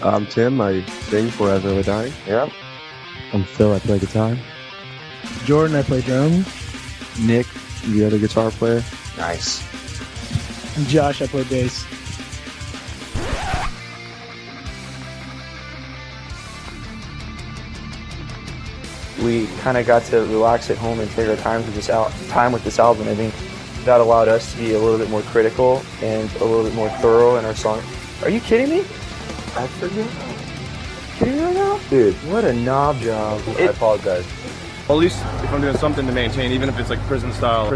I'm Tim. I sing for As I Lay Dying. Yeah. I'm Phil. I play guitar. Jordan. I play drums. Nick, the other guitar player. Nice. And Josh. I play bass. We kind of got to relax at home and take our time with this album. I think that allowed us to be a little bit more critical and a little bit more thorough in our song. Are you kidding me? I forget. Kidding me right now? Dude, what a knob job. I apologize. Well, at least if I'm doing something to maintain, even if it's like prison style.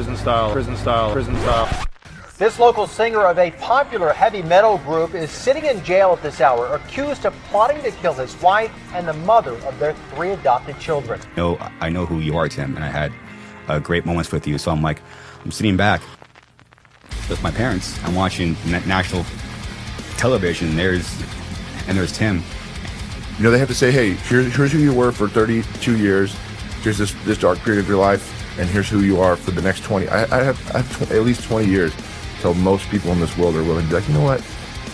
This local singer of a popular heavy metal group is sitting in jail at this hour, accused of plotting to kill his wife and the mother of their 3 adopted children. I know who you are, Tim, and I had great moments with you. So I'm sitting back with my parents. I'm watching national television. There's Tim. You know, they have to say, hey, here's who you were for 32 years. Here's this dark period of your life, and here's who you are for the next 20. I have at least 20 years. So most people in this world are willing to be like, you know what?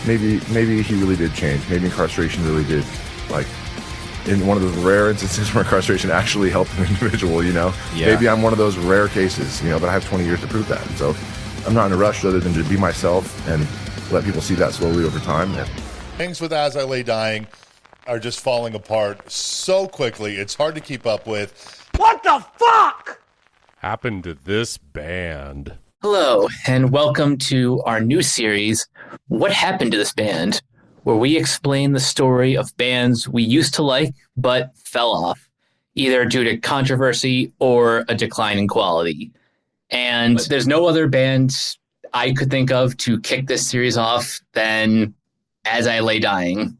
Maybe he really did change. Maybe incarceration really did, like, in one of those rare instances where incarceration actually helped an individual, you know? Yeah. Maybe I'm one of those rare cases, you know, but I have 20 years to prove that. And so I'm not in a rush other than to be myself and let people see that slowly over time. Things with As I Lay Dying are just falling apart so quickly. It's hard to keep up with. What the fuck happened to this band? Hello, and welcome to our new series, What Happened to This Band, where we explain the story of bands we used to like but fell off, either due to controversy or a decline in quality. And there's no other band I could think of to kick this series off than As I Lay Dying.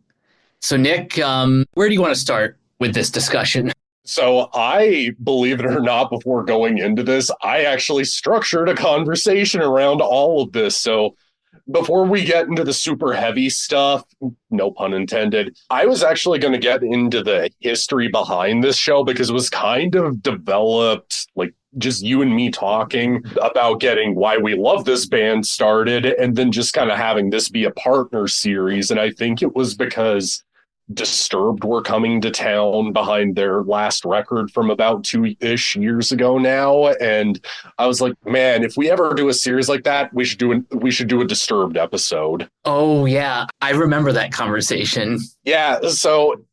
So, Nick, where do you want to start with this discussion? So I, believe it or not, before going into this, I actually structured a conversation around all of this. So before we get into the super heavy stuff, no pun intended, I was actually going to get into the history behind this show because it was kind of developed, like just you and me talking about getting why we love this band started and then just kind of having this be a partner series. And I think it was because Disturbed were coming to town behind their last record from about 2-ish years ago now, and I was like, man, if we ever do a series like that, we should do a Disturbed episode. Oh yeah, I remember that conversation. Yeah, so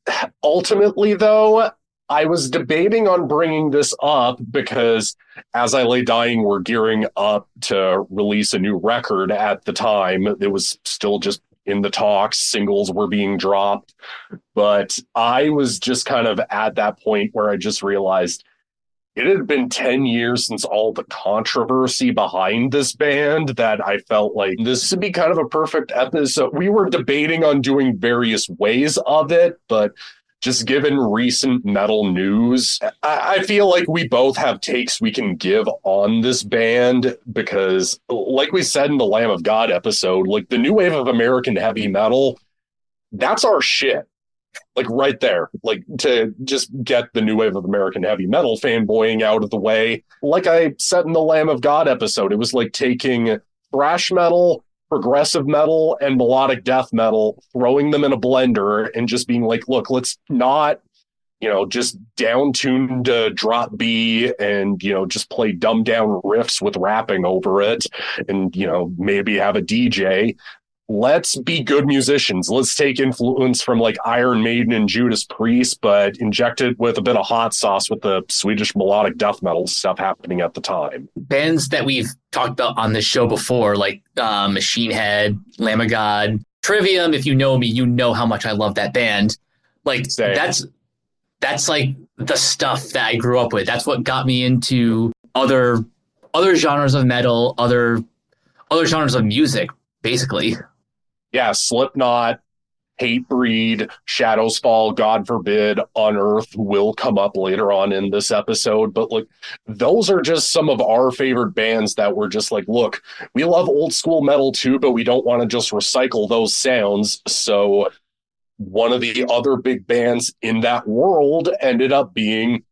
ultimately though, I was debating on bringing this up because As I Lay Dying were gearing up to release a new record at the time. It was still just in the talks, singles were being dropped, but I was just kind of at that point where I just realized it had been 10 years since all the controversy behind this band that I felt like this would be kind of a perfect episode. We were debating on doing various ways of it, but just given recent metal news, I feel like we both have takes we can give on this band because, like we said in the Lamb of God episode, like the new wave of American heavy metal, that's our shit. Like right there, like to just get the new wave of American heavy metal fanboying out of the way. Like I said in the Lamb of God episode, it was like taking thrash metal, progressive metal, and melodic death metal, throwing them in a blender and just being like, look, let's not, just down-tuned drop B and, just play dumbed down riffs with rapping over it and, maybe have a DJ. Let's be good musicians. Let's take influence from like Iron Maiden and Judas Priest, but inject it with a bit of hot sauce with the Swedish melodic death metal stuff happening at the time. Bands that we've talked about on this show before, like Machine Head, Lamb of God, Trivium. If you know me, you know how much I love that band. Like Same. that's like the stuff that I grew up with. That's what got me into other genres of metal, other genres of music, basically. Yeah, Slipknot, Hatebreed, Shadows Fall, God forbid, Unearth will come up later on in this episode. But like, those are just some of our favorite bands that were just like, look, we love old school metal too, but we don't want to just recycle those sounds. So one of the other big bands in that world ended up being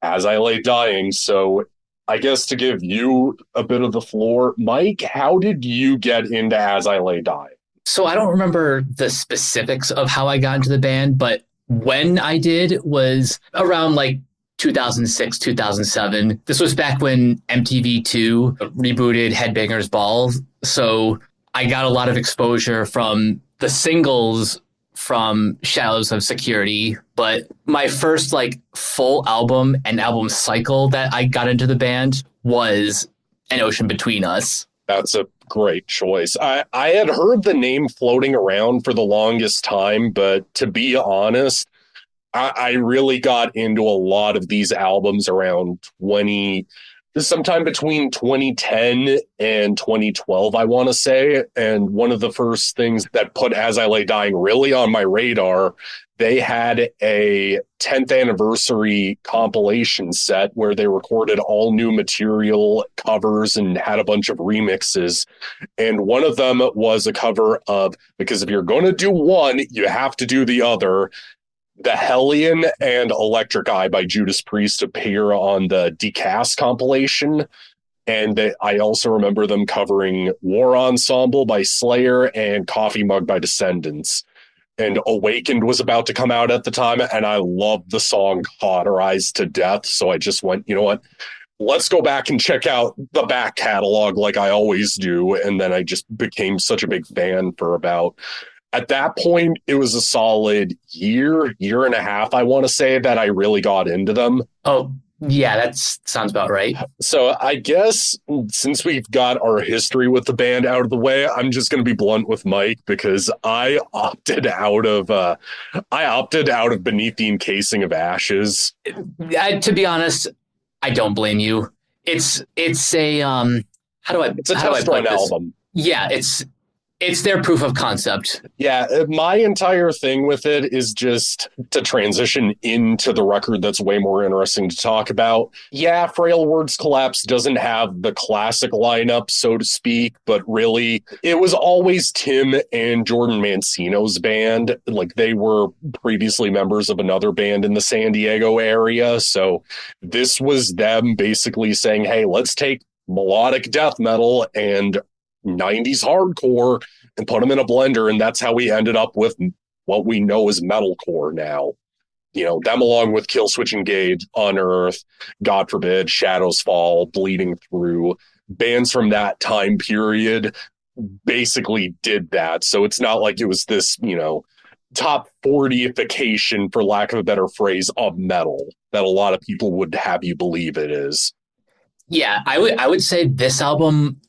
As I Lay Dying. So I guess to give you a bit of the floor, Mike, how did you get into As I Lay Dying? So I don't remember the specifics of how I got into the band, but when I did was around like 2006, 2007. This was back when MTV2 rebooted Headbangers Ball. So I got a lot of exposure from the singles from Shadows of Security. But my first like full album and album cycle that I got into the band was An Ocean Between Us. That's a great choice. I had heard the name floating around for the longest time, but to be honest, I really got into a lot of these albums around sometime between 2010 and 2012, I want to say. And one of the first things that put As I Lay Dying really on my radar, they had a 10th anniversary compilation set where they recorded all new material, covers, and had a bunch of remixes. And one of them was a cover of, because if you're going to do one, you have to do the other. The Hellion and Electric Eye by Judas Priest appear on the Decast compilation. And I also remember them covering War Ensemble by Slayer and Coffee Mug by Descendants. And Awakened was about to come out at the time, and I loved the song Cauterized to Death. So I just went, you know what? Let's go back and check out the back catalog like I always do. And then I just became such a big fan for about... At that point, it was a solid year and a half, I want to say, that I really got into them. Oh, yeah, that sounds about right. So I guess since we've got our history with the band out of the way, I'm just going to be blunt with Mike because I opted out of Beneath the Encasing of Ashes. To be honest, I don't blame you. It's a It's a test run album. Yeah, it's their proof of concept. Yeah, my entire thing with it is just to transition into the record that's way more interesting to talk about. Yeah, Frail Words Collapse doesn't have the classic lineup, so to speak, but really, it was always Tim and Jordan Mancino's band. Like, they were previously members of another band in the San Diego area, so this was them basically saying, hey, let's take melodic death metal and 90s hardcore and put them in a blender, and that's how we ended up with what we know as metalcore now. You know, them along with Killswitch Engage, Unearth, God Forbid, Shadows Fall, Bleeding Through, bands from that time period basically did that. So it's not like it was this, you know, top 40ification, for lack of a better phrase, of metal that a lot of people would have you believe it is. Yeah, I would say this album,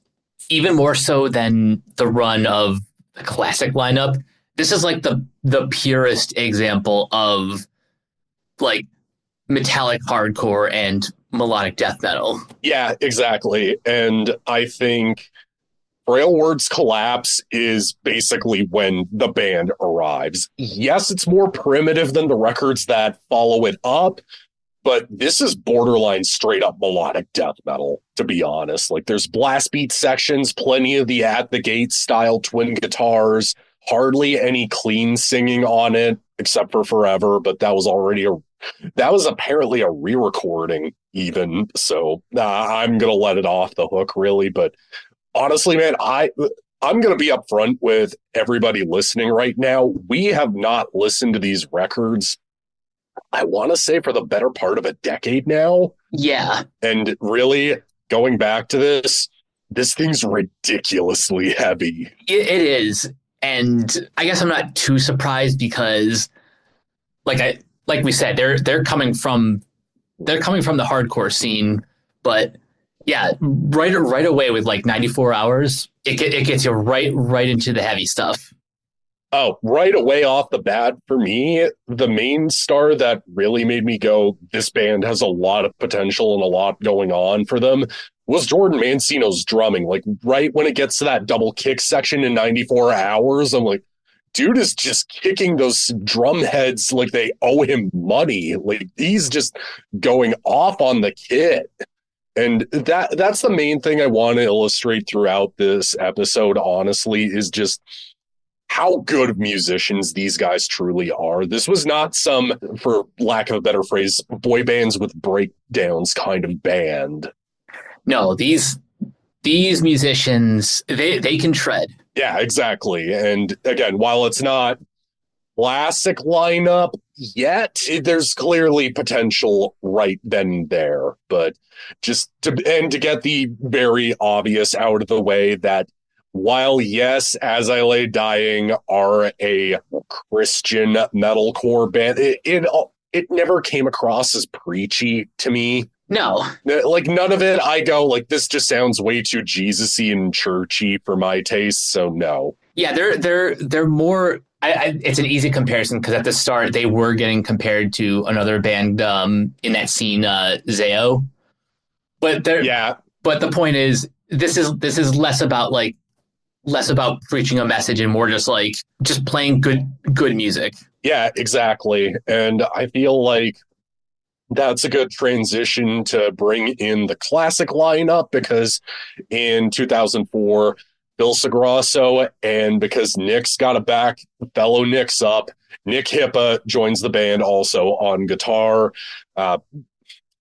even more so than the run of the classic lineup, this is like the purest example of like metallic hardcore and melodic death metal. Yeah, exactly. And I think Frail Words Collapse is basically when the band arrives. Yes, it's more primitive than the records that follow it up, but this is borderline straight up melodic death metal, to be honest. Like, there's blast beat sections, plenty of the At the Gates style twin guitars, hardly any clean singing on it, except for Forever, but that was apparently a re-recording even. So I'm going to let it off the hook, really. But honestly, man, I'm going to be upfront with everybody listening right now. We have not listened to these records, I want to say, for the better part of a decade now. Yeah. And really, going back to this thing's ridiculously heavy. It is. And I guess I'm not too surprised because like we said, they're coming from the hardcore scene, but yeah, right away with like 94 hours, it gets you right into the heavy stuff. Oh, right away off the bat, for me, the main star that really made me go, this band has a lot of potential and a lot going on for them, was Jordan Mancino's drumming. Like, right when it gets to that double kick section in 94 hours, I'm like, dude is just kicking those drum heads like they owe him money. Like, he's just going off on the kit. And that's the main thing I want to illustrate throughout this episode, honestly, is just how good of musicians these guys truly are. This was not some, for lack of a better phrase, boy bands with breakdowns kind of band. No, these musicians, they can shred. Yeah, exactly. And again, while it's not classic lineup yet, there's clearly potential right then and there. But to get the very obvious out of the way that while yes, As I Lay Dying are a Christian metalcore band, it never came across as preachy to me. No, Like none of it. I go like this just sounds way too Jesus-y and churchy for my taste. So no. yeah, they're more. It's an easy comparison because at the start they were getting compared to another band in that scene, Zao. But But the point is, this is less about preaching a message and more just playing good music. Yeah, exactly. And I feel like that's a good transition to bring in the classic lineup because in 2004, Phil Segrasso, and because Nick's got to back fellow Nick's up, Nick Hippa joins the band also on guitar.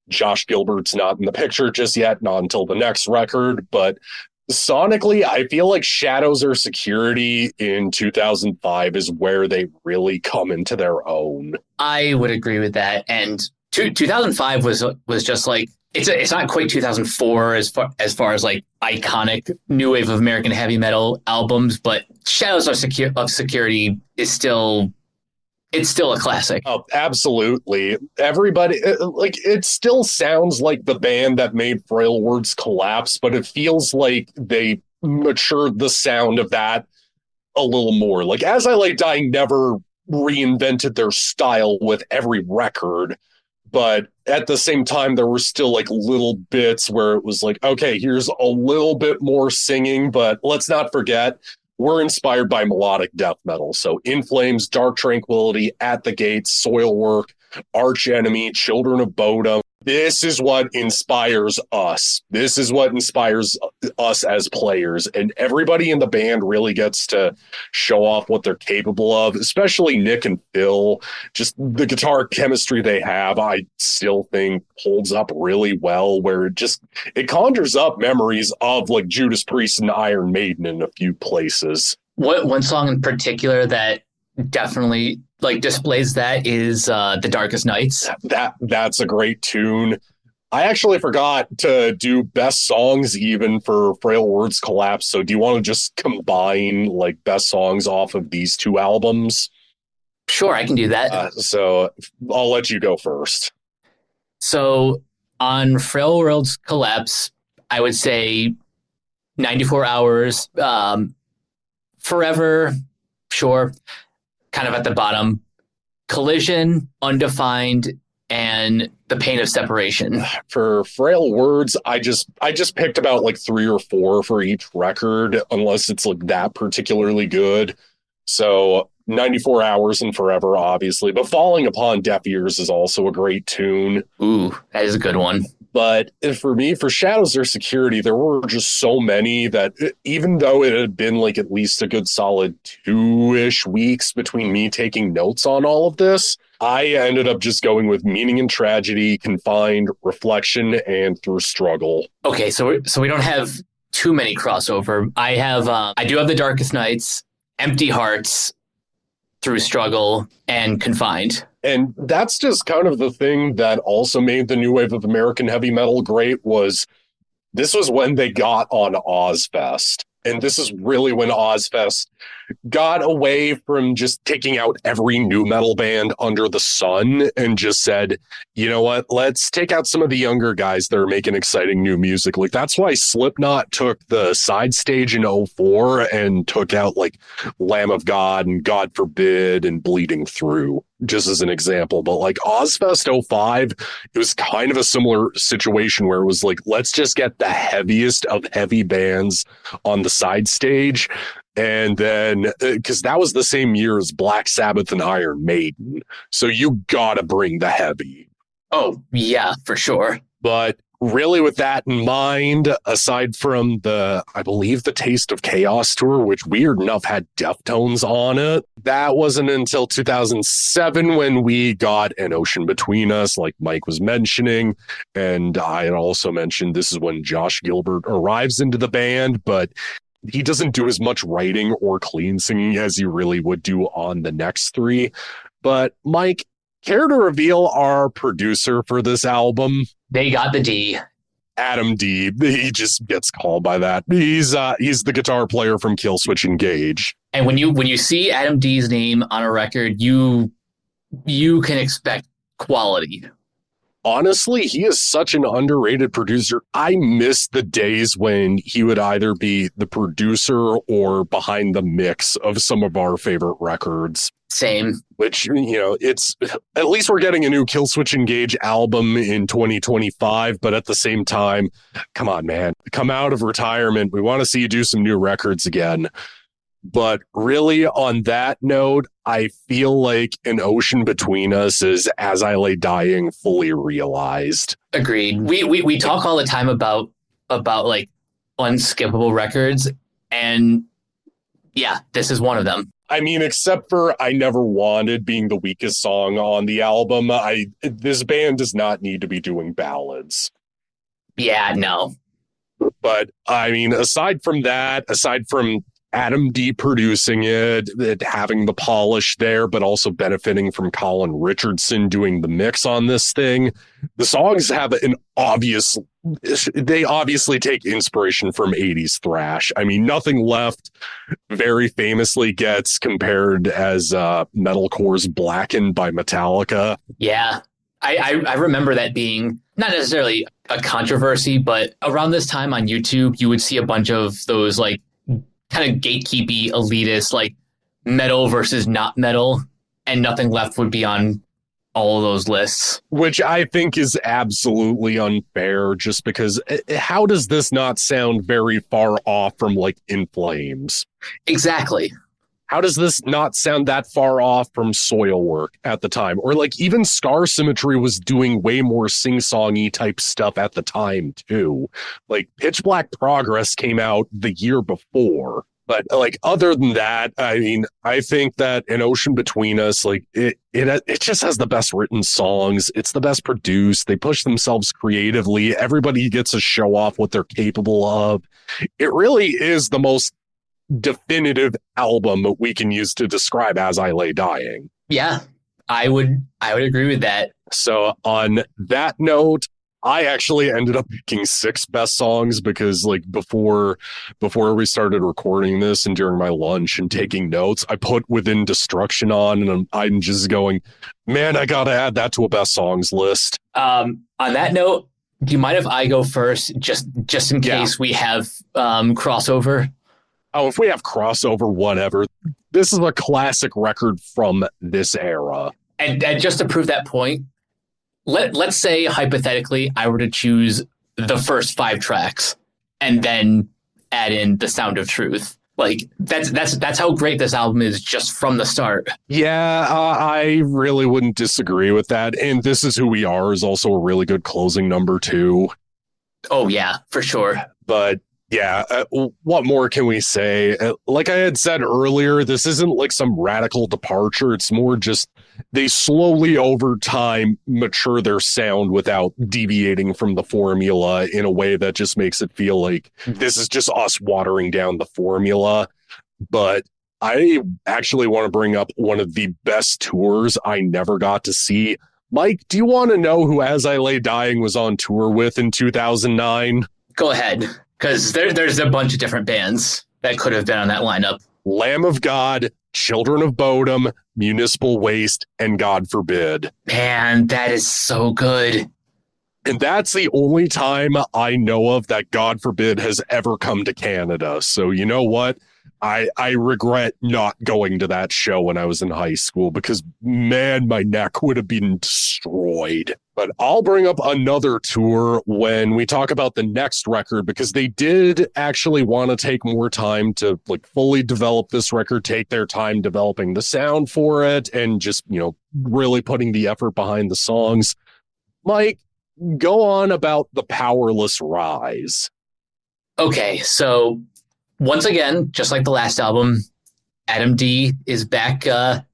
Josh Gilbert's not in the picture just yet, not until the next record, but sonically, I feel like Shadows Are Security in 2005 is where they really come into their own. I would agree with that. And 2005 was just like it's not quite 2004 as far as like iconic new wave of American heavy metal albums, but Shadows of Security is still a classic. Oh, absolutely. Everybody, like, it still sounds like the band that made Frail Words Collapse, but it feels like they matured the sound of that a little more. Like, As I Lay Dying never reinvented their style with every record, but at the same time, there were still like little bits where it was like, okay, here's a little bit more singing, but let's not forget, we're inspired by melodic death metal. So In Flames, Dark Tranquility, At the Gates, Soilwork, Arch Enemy, Children of Bodom. This is what inspires us. This is what inspires us as players. And everybody in the band really gets to show off what they're capable of, especially Nick and Phil. Just the guitar chemistry they have, I still think holds up really well, where it conjures up memories of like Judas Priest and Iron Maiden in a few places. One song in particular that definitely like displays that is The Darkest Nights. That's a great tune. I actually forgot to do best songs even for Frail Words Collapse. So do you want to just combine like best songs off of these two albums? Sure, I can do that. So I'll let you go first. So on Frail Words Collapse, I would say 94 Hours, Forever, sure, kind of at the bottom. Collision, Undefined, and The Pain of Separation. For Frail Words, I just picked about like 3 or 4 for each record, unless it's like that particularly good. So 94 Hours and Forever, obviously, but Falling Upon Deaf Ears is also a great tune. Ooh, that is a good one. But for me, for Shadows Are Security, there were just so many that even though it had been like at least a good solid 2-ish weeks between me taking notes on all of this, I ended up just going with Meaning and Tragedy, Confined, Reflection, and Through Struggle. Okay, so we don't have too many crossover. I do have The Darkest Nights, Empty Hearts, Through Struggle, and Confined. And that's just kind of the thing that also made the new wave of American heavy metal great. Was this was when they got on Ozfest. And this is really when Ozfest got away from just taking out every new metal band under the sun and just said, you know what, let's take out some of the younger guys that are making exciting new music. Like that's why Slipknot took the side stage in 2004 and took out like Lamb of God and God Forbid and Bleeding Through, just as an example. But like Ozfest 2005, it was kind of a similar situation where it was like, let's just get the heaviest of heavy bands on the side stage. And then, because that was the same year as Black Sabbath and Iron Maiden. So you gotta bring the heavy. Oh, yeah, for sure. But really with that in mind, aside from I believe the Taste of Chaos tour, which weird enough had Deftones on it, that wasn't until 2007 when we got An Ocean Between Us, like Mike was mentioning. And I had also mentioned this is when Josh Gilbert arrives into the band, but he doesn't do as much writing or clean singing as he really would do on the next three. But Mike, care to reveal our producer for this album? They got the D. Adam D. He just gets called by that. He's the guitar player from Killswitch Engage. And when you see Adam D's name on a record, you can expect quality. Honestly, he is such an underrated producer. I miss the days when he would either be the producer or behind the mix of some of our favorite records. Same. Which, it's at least we're getting a new Killswitch Engage album in 2025. But at the same time, come on, man, come out of retirement. We want to see you do some new records again. But really, on that note, I feel like An Ocean Between Us is As I Lay Dying fully realized. Agreed. We talk all the time about like unskippable records, and yeah, this is one of them. I mean, except for I Never Wanted being the weakest song on the album, this band does not need to be doing ballads. Yeah, no. But I mean, aside from Adam D producing it, having the polish there, but also benefiting from Colin Richardson doing the mix on this thing. The songs have they obviously take inspiration from 80s thrash. I mean, Nothing Left very famously gets compared as Metalcore's Blackened by Metallica. Yeah, I remember that being not necessarily a controversy, but around this time on YouTube, you would see a bunch of those like kind of gatekeepy elitist, like metal versus not metal, and Nothing Left would be on all of those lists. Which I think is absolutely unfair, just because how does this not sound very far off from like In Flames? Exactly. How does this not sound that far off from Soilwork at the time? Or like even Scar Symmetry was doing way more sing-songy type stuff at the time too. Like Pitch Black Progress came out the year before. But like other than that, I mean, I think that An Ocean Between Us, like it just has the best written songs. It's the best produced. They push themselves creatively. Everybody gets to show off what they're capable of. It really is the most definitive album we can use to describe As I Lay Dying. Yeah, I would agree with that. So on that note, I actually ended up picking 6 best songs because like before we started recording this and during my lunch and taking notes, I put Within Destruction on, and I'm just going, man, I gotta add that to a best songs list. On that note, do you mind if I go first, just in case we have crossover? Oh, if we have crossover, whatever. This is a classic record from this era. And just to prove that point, let's say hypothetically I were to choose the first 5 tracks and then add in The Sound of Truth. Like that's how great this album is just from the start. Yeah, I really wouldn't disagree with that. And This Is Who We Are is also a really good closing number too. Oh yeah, for sure. But yeah, what more can we say? Like I had said earlier, this isn't like some radical departure. It's more just they slowly over time mature their sound without deviating from the formula in a way that just makes it feel like this is just us watering down the formula. But I actually want to bring up one of the best tours I never got to see. Mike, do you want to know who As I Lay Dying was on tour with in 2009? Go ahead. Because there's a bunch of different bands that could have been on that lineup. Lamb of God, Children of Bodom, Municipal Waste, and God Forbid. Man, that is so good. And that's the only time I know of that God Forbid has ever come to Canada. So you know what? I regret not going to that show when I was in high school because, man, my neck would have been destroyed. But I'll bring up another tour when we talk about the next record because they did actually want to take more time to like fully develop this record, take their time developing the sound for it, and just, really putting the effort behind the songs. Mike, go on about The Powerless Rise. Okay, so once again, just like the last album, Adam D is back to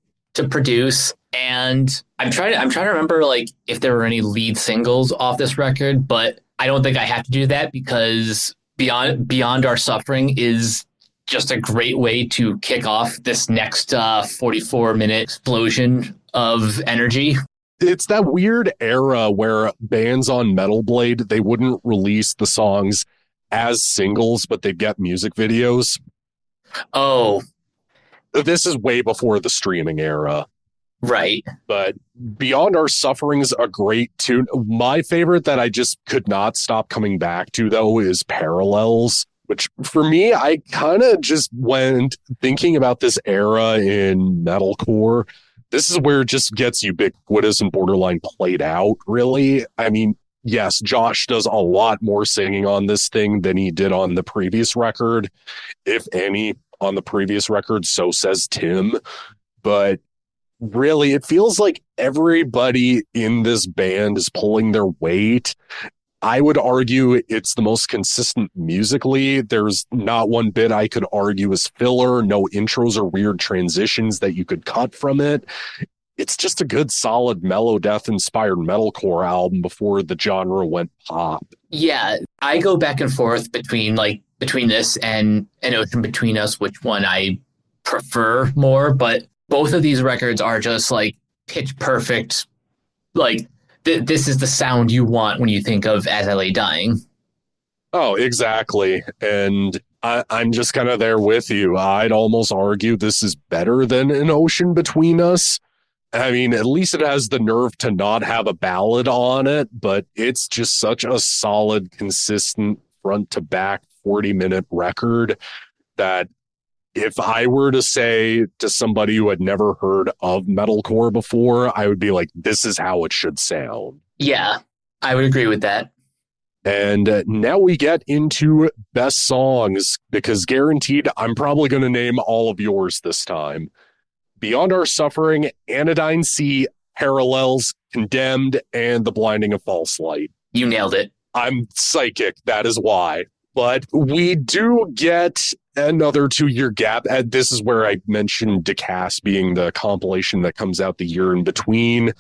produce, and I'm trying to remember like if there were any lead singles off this record, but I don't think I have to do that because Beyond Our Suffering is just a great way to kick off this next 44-minute explosion of energy. It's that weird era where bands on Metal Blade, they wouldn't release the songs as singles, but they'd get music videos. Oh. This is way before the streaming era. Right. But Beyond Our Suffering's a great tune. My favorite that I just could not stop coming back to, though, is Parallels, which for me, I kind of just went thinking about this era in metalcore. This is where it just gets ubiquitous and borderline played out, really. I mean, yes, Josh does a lot more singing on this thing than he did on the previous record, if any, on the previous record, so says Tim. But really, it feels like everybody in this band is pulling their weight. I would argue it's the most consistent musically. There's not one bit I could argue is filler, no intros or weird transitions that you could cut from it. It's just a good, solid, mellow death-inspired metalcore album before the genre went pop. Yeah, I go back and forth between this and An Ocean Between Us, which one I prefer more, but both of these records are just like pitch perfect. Like this is the sound you want when you think of As I Lay Dying. Oh, exactly. And I'm just kind of there with you. I'd almost argue this is better than An Ocean Between Us. I mean, at least it has the nerve to not have a ballad on it, but it's just such a solid, consistent front to back 40-minute record that if I were to say to somebody who had never heard of metalcore before, I would be like, this is how it should sound. Yeah, I would agree with that. And now we get into best songs, because guaranteed I'm probably going to name all of yours this time. Beyond Our Suffering, Anodyne Sea, Parallels, Condemned, and The Blinding of False Light. You nailed it. I'm psychic, that is why. But we do get another 2-year gap. And this is where I mentioned Decast being the compilation that comes out the year in between.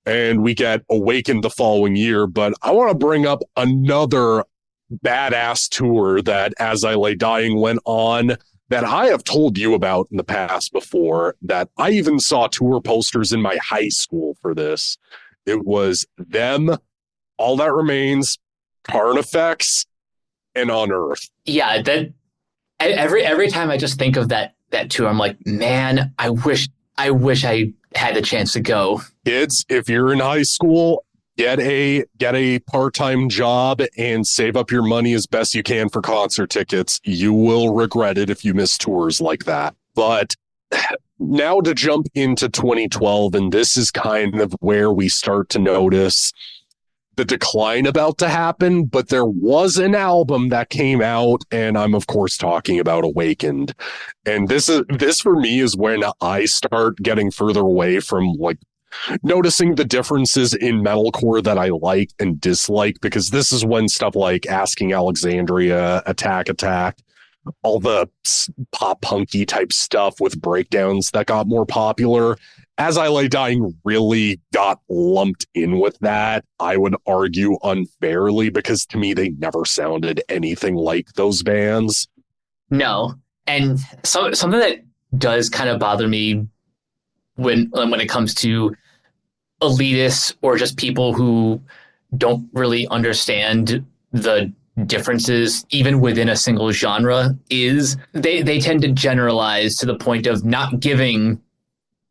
And we get Awakened the following year. But I want to bring up another badass tour that As I Lay Dying went on that I have told you about in the past before, that I even saw tour posters in my high school for this. It was them, All That Remains, Carnifex, and Unearth. Yeah, that every time I just think of that tour, I'm like, man, I wish I had the chance to go. Kids, if you're in high school, get a part-time job and save up your money as best you can for concert tickets. You will regret it if you miss tours like that. But now to jump into 2012, and this is kind of where we start to notice the decline about to happen, but there was an album that came out, and I'm of course talking about Awakened. And this for me is when I start getting further away from like noticing the differences in metalcore that I like and dislike, because this is when stuff like Asking Alexandria, Attack, all the pop punky type stuff with breakdowns that got more popular. As I Lay Dying really got lumped in with that, I would argue unfairly, because to me, they never sounded anything like those bands. No. And something that does kind of bother me when it comes to elitists or just people who don't really understand the differences even within a single genre is they tend to generalize to the point of not giving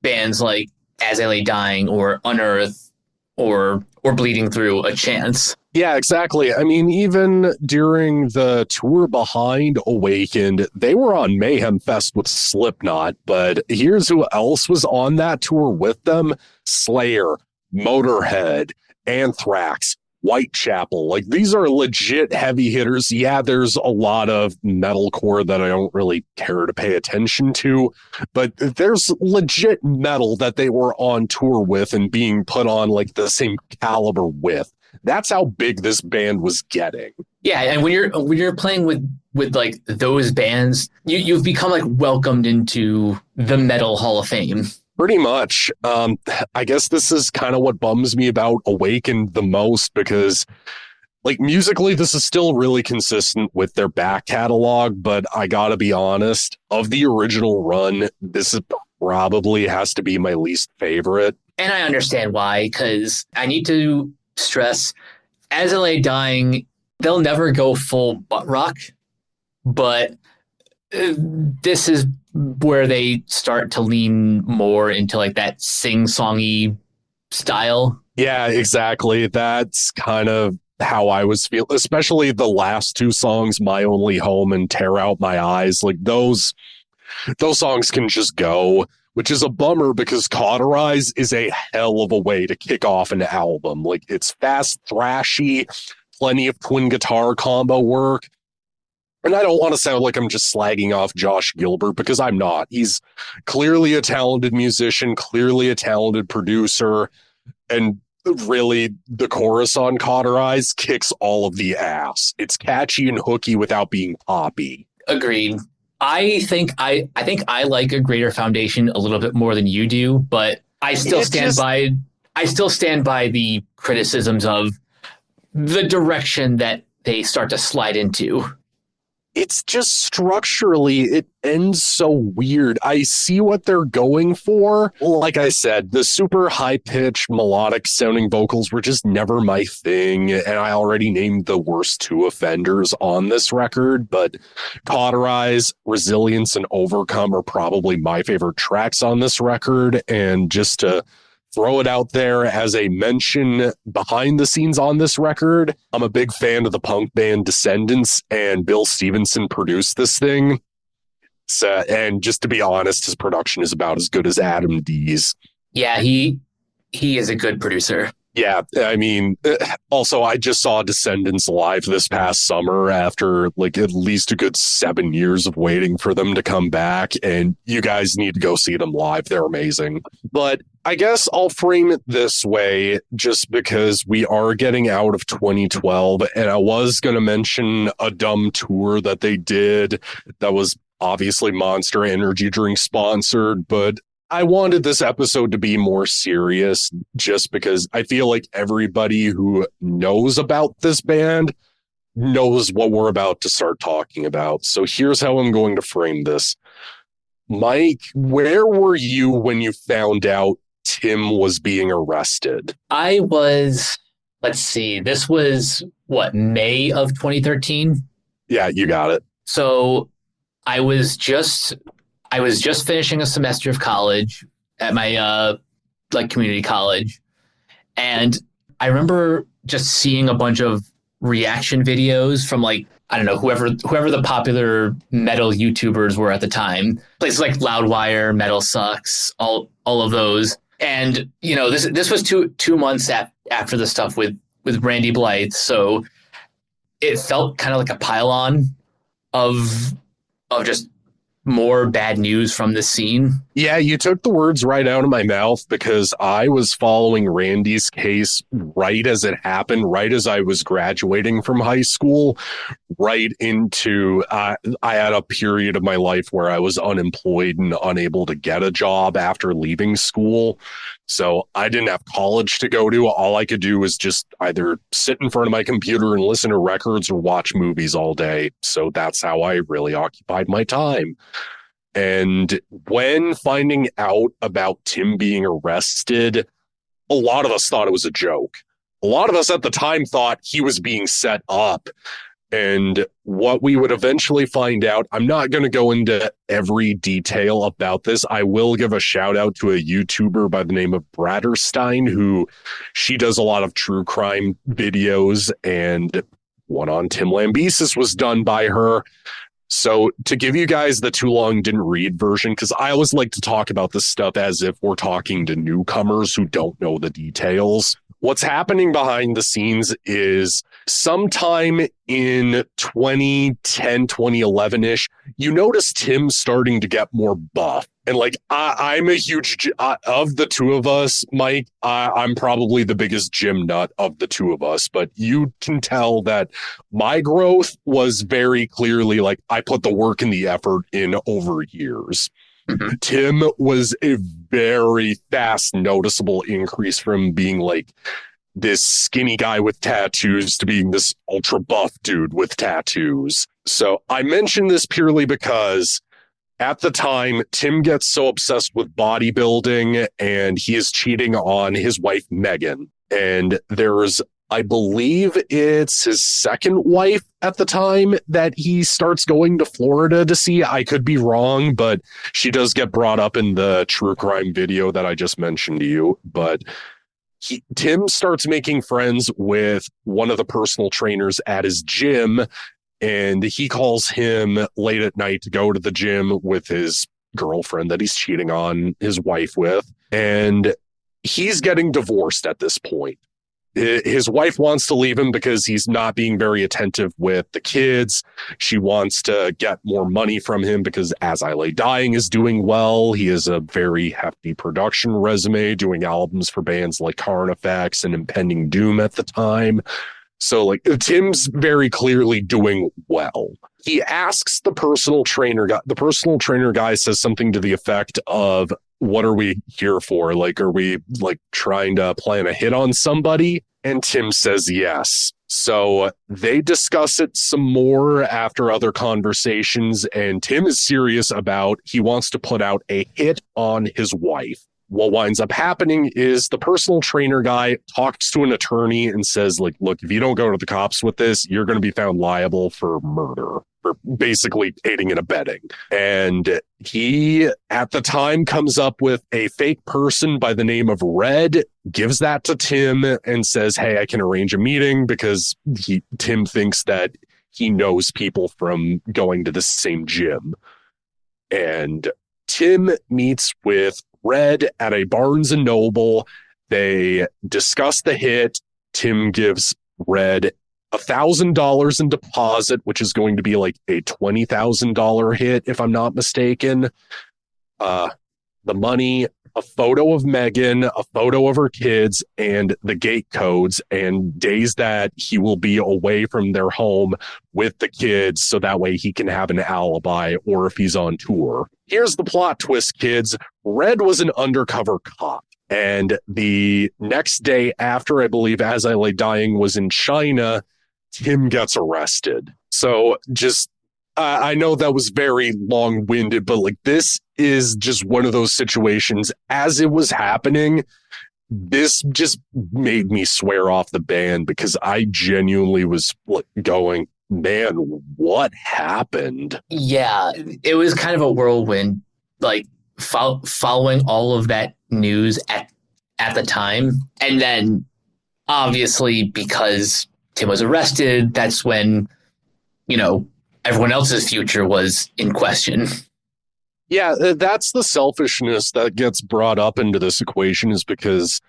bands like As I Lay Dying or Unearth or Bleeding Through a chance. Yeah, exactly. I mean, even during the tour behind Awakened, they were on Mayhem Fest with Slipknot, but here's who else was on that tour with them: Slayer, Motorhead, Anthrax, Whitechapel. Like, these are legit heavy hitters. Yeah, there's a lot of metalcore that I don't really care to pay attention to, but there's legit metal that they were on tour with and being put on like the same caliber with. That's how big this band was getting. Yeah, and when you're playing with like those bands, you've become like welcomed into the Metal Hall of Fame. Pretty much. I guess this is kind of what bums me about Awakened the most, because Like musically, this is still really consistent with their back catalog, but I gotta be honest, of the original run, this is probably has to be my least favorite. And I understand why, because I need to stress, As I Lay Dying, they'll never go full butt rock, but this is where they start to lean more into like that sing-songy style. Yeah, exactly. That's kind of how I was feeling, especially the last two songs, My Only Home and Tear Out My Eyes. Like those songs can just go, which is a bummer because Cauterize is a hell of a way to kick off an album. Like it's fast, thrashy, plenty of twin guitar combo work. And I don't want to sound like I'm just slagging off Josh Gilbert because I'm not. He's clearly a talented musician, clearly a talented producer, and really the chorus on Cauterize kicks all of the ass. It's catchy and hooky without being poppy. Agreed. I think I like A Greater Foundation a little bit more than you do, but I still stand by the criticisms of the direction that they start to slide into. It's just structurally, it ends so weird. I see what they're going for. Like I said, the super high-pitched melodic sounding vocals were just never my thing. And I already named the worst two offenders on this record, but Cauterize, Resilience, and Overcome are probably my favorite tracks on this record. And just to throw it out there as a mention behind the scenes on this record, I'm a big fan of the punk band Descendants, and Bill Stevenson produced this thing. So, and just to be honest, his production is about as good as Adam D's. Yeah, he is a good producer. Yeah, I mean, also, I just saw Descendants live this past summer after like at least a good 7 years of waiting for them to come back, and you guys need to go see them live. They're amazing. But I guess I'll frame it this way, just because we are getting out of 2012, and I was going to mention a dumb tour that they did that was obviously Monster Energy drink sponsored, but I wanted this episode to be more serious just because I feel like everybody who knows about this band knows what we're about to start talking about. So here's how I'm going to frame this. Mike, where were you when you found out Tim was being arrested? I was, let's see, this was May of 2013? Yeah, you got it. So I was just finishing a semester of college at my community college, and I remember just seeing a bunch of reaction videos from I don't know, whoever the popular metal YouTubers were at the time, places like Loudwire, Metal Sucks, all of those. And you know, this was two months after the stuff with Randy Blythe, so it felt kind of like a pile-on of just more bad news from the scene. Yeah, you took the words right out of my mouth because I was following Randy's case right as it happened, right as I was graduating from high school, right into, I had a period of my life where I was unemployed and unable to get a job after leaving school. So I didn't have college to go to. All I could do was just either sit in front of my computer and listen to records or watch movies all day. So that's how I really occupied my time. And when finding out about Tim being arrested, a lot of us thought it was a joke. A lot of us at the time thought he was being set up. And what we would eventually find out, I'm not going to go into every detail about this. I will give a shout out to a YouTuber by the name of Bratterstein, who she does a lot of true crime videos, and one on Tim Lambesis was done by her. So to give you guys the too long didn't read version, because I always like to talk about this stuff as if we're talking to newcomers who don't know the details. What's happening behind the scenes is sometime in 2010, 2011-ish, you notice Tim starting to get more buff. And I'm a huge, of the two of us, Mike, I'm probably the biggest gym nut of the two of us, but you can tell that my growth was very clearly I put the work and the effort in over years. Mm-hmm. Tim was a very fast, noticeable increase from being this skinny guy with tattoos to being this ultra buff dude with tattoos. So I mention this purely because at the time, Tim gets so obsessed with bodybuilding and he is cheating on his wife, Megan. And there's, I believe it's his second wife at the time that he starts going to Florida to see. I could be wrong, but she does get brought up in the true crime video that I just mentioned to you. But Tim starts making friends with one of the personal trainers at his gym, and he calls him late at night to go to the gym with his girlfriend that he's cheating on his wife with. And he's getting divorced at this point. His wife wants to leave him because he's not being very attentive with the kids. She wants to get more money from him because As I Lay Dying is doing well. He has a very hefty production resume, doing albums for bands like Carnifex and Impending Doom at the time. So like Tim's very clearly doing well. He asks the personal trainer guy. The personal trainer guy says something to the effect of, what are we here for? Like, are we like trying to plan a hit on somebody? And Tim says yes. So they discuss it some more after other conversations. And Tim is serious about, he wants to put out a hit on his wife. What winds up happening is the personal trainer guy talks to an attorney and says, like, look, if you don't go to the cops with this, you're going to be found liable for murder, for basically aiding and abetting. And he, at the time, comes up with a fake person by the name of Red, gives that to Tim and says, hey, I can arrange a meeting because Tim thinks that he knows people from going to the same gym. And Tim meets with Red at a Barnes & Noble. They discuss the hit. Tim gives Red $1,000 in deposit, which is going to be like a $20,000 hit, if I'm not mistaken. The money, a photo of Megan, a photo of her kids, and the gate codes and days that he will be away from their home with the kids, so that way he can have an alibi or if he's on tour. Here's the plot twist, kids. Red was an undercover cop. And the next day after, I believe, As I Lay Dying was in China, Tim gets arrested. So just, I know that was very long-winded, but like this is just one of those situations. As it was happening, this just made me swear off the band because I genuinely was going, man, what happened? Yeah, it was kind of a whirlwind, like following all of that news at the time. And then obviously because Tim was arrested, that's when, you know, everyone else's future was in question. Yeah, that's the selfishness that gets brought up into this equation, is because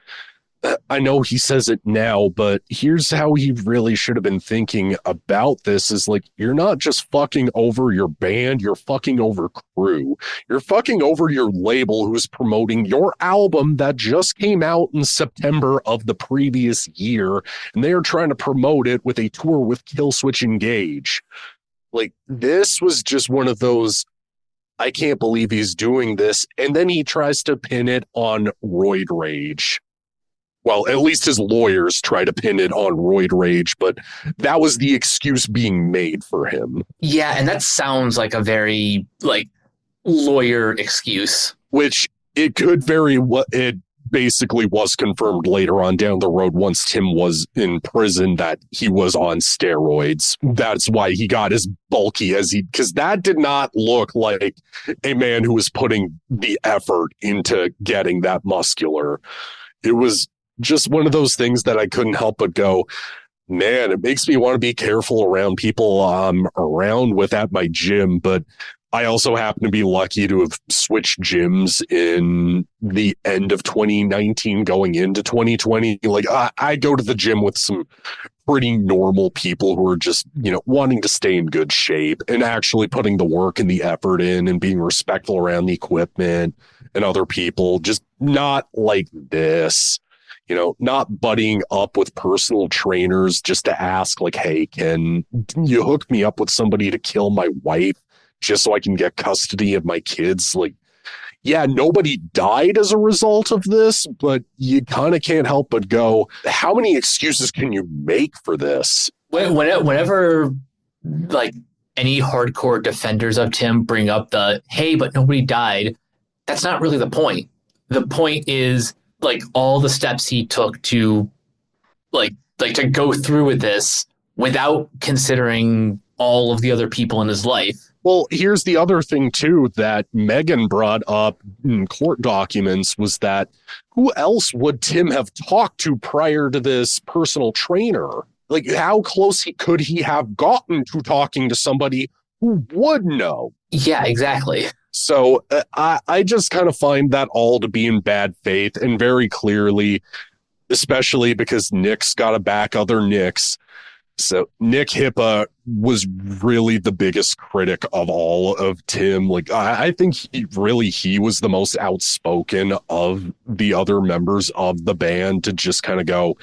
I know he says it now, but here's how he really should have been thinking about this is like, you're not just fucking over your band, you're fucking over crew. You're fucking over your label who's promoting your album that just came out in September of the previous year, and they are trying to promote it with a tour with Killswitch Engage. Like, this was just one of those, I can't believe he's doing this. And then he tries to pin it on roid rage. Well, at least his lawyers try to pin it on roid rage, but that was the excuse being made for him. Yeah, and that sounds like a very, like, lawyer excuse. Which it could very well, it basically was confirmed later on down the road once Tim was in prison that he was on steroids. That's why he got as bulky as he, because that did not look like a man who was putting the effort into getting that muscular. It was just one of those things that I couldn't help but go, man, it makes me want to be careful around people I'm around with at my gym. But I also happen to be lucky to have switched gyms in the end of 2019 going into 2020. Like I go to the gym with some pretty normal people who are just, you know, wanting to stay in good shape and actually putting the work and the effort in and being respectful around the equipment and other people, just not like this. You know, not buddying up with personal trainers just to ask, like, hey, can you hook me up with somebody to kill my wife just so I can get custody of my kids? Like, yeah, nobody died as a result of this, but you kind of can't help but go, how many excuses can you make for this? Whenever like any hardcore defenders of Tim bring up the, hey, but nobody died, that's not really the point. The point is like all the steps he took to like to go through with this without considering all of the other people in his life. Well, here's the other thing, too, that Megan brought up in court documents was that who else would Tim have talked to prior to this personal trainer? Like, how close could he have gotten to talking to somebody who would know? Yeah, exactly. So I just kind of find that all to be in bad faith, and very clearly, especially because Nick's got to back other Nicks. So Nick Hippa was really the biggest critic of all of Tim. Like, I think he was the most outspoken of the other members of the band to just kind of go,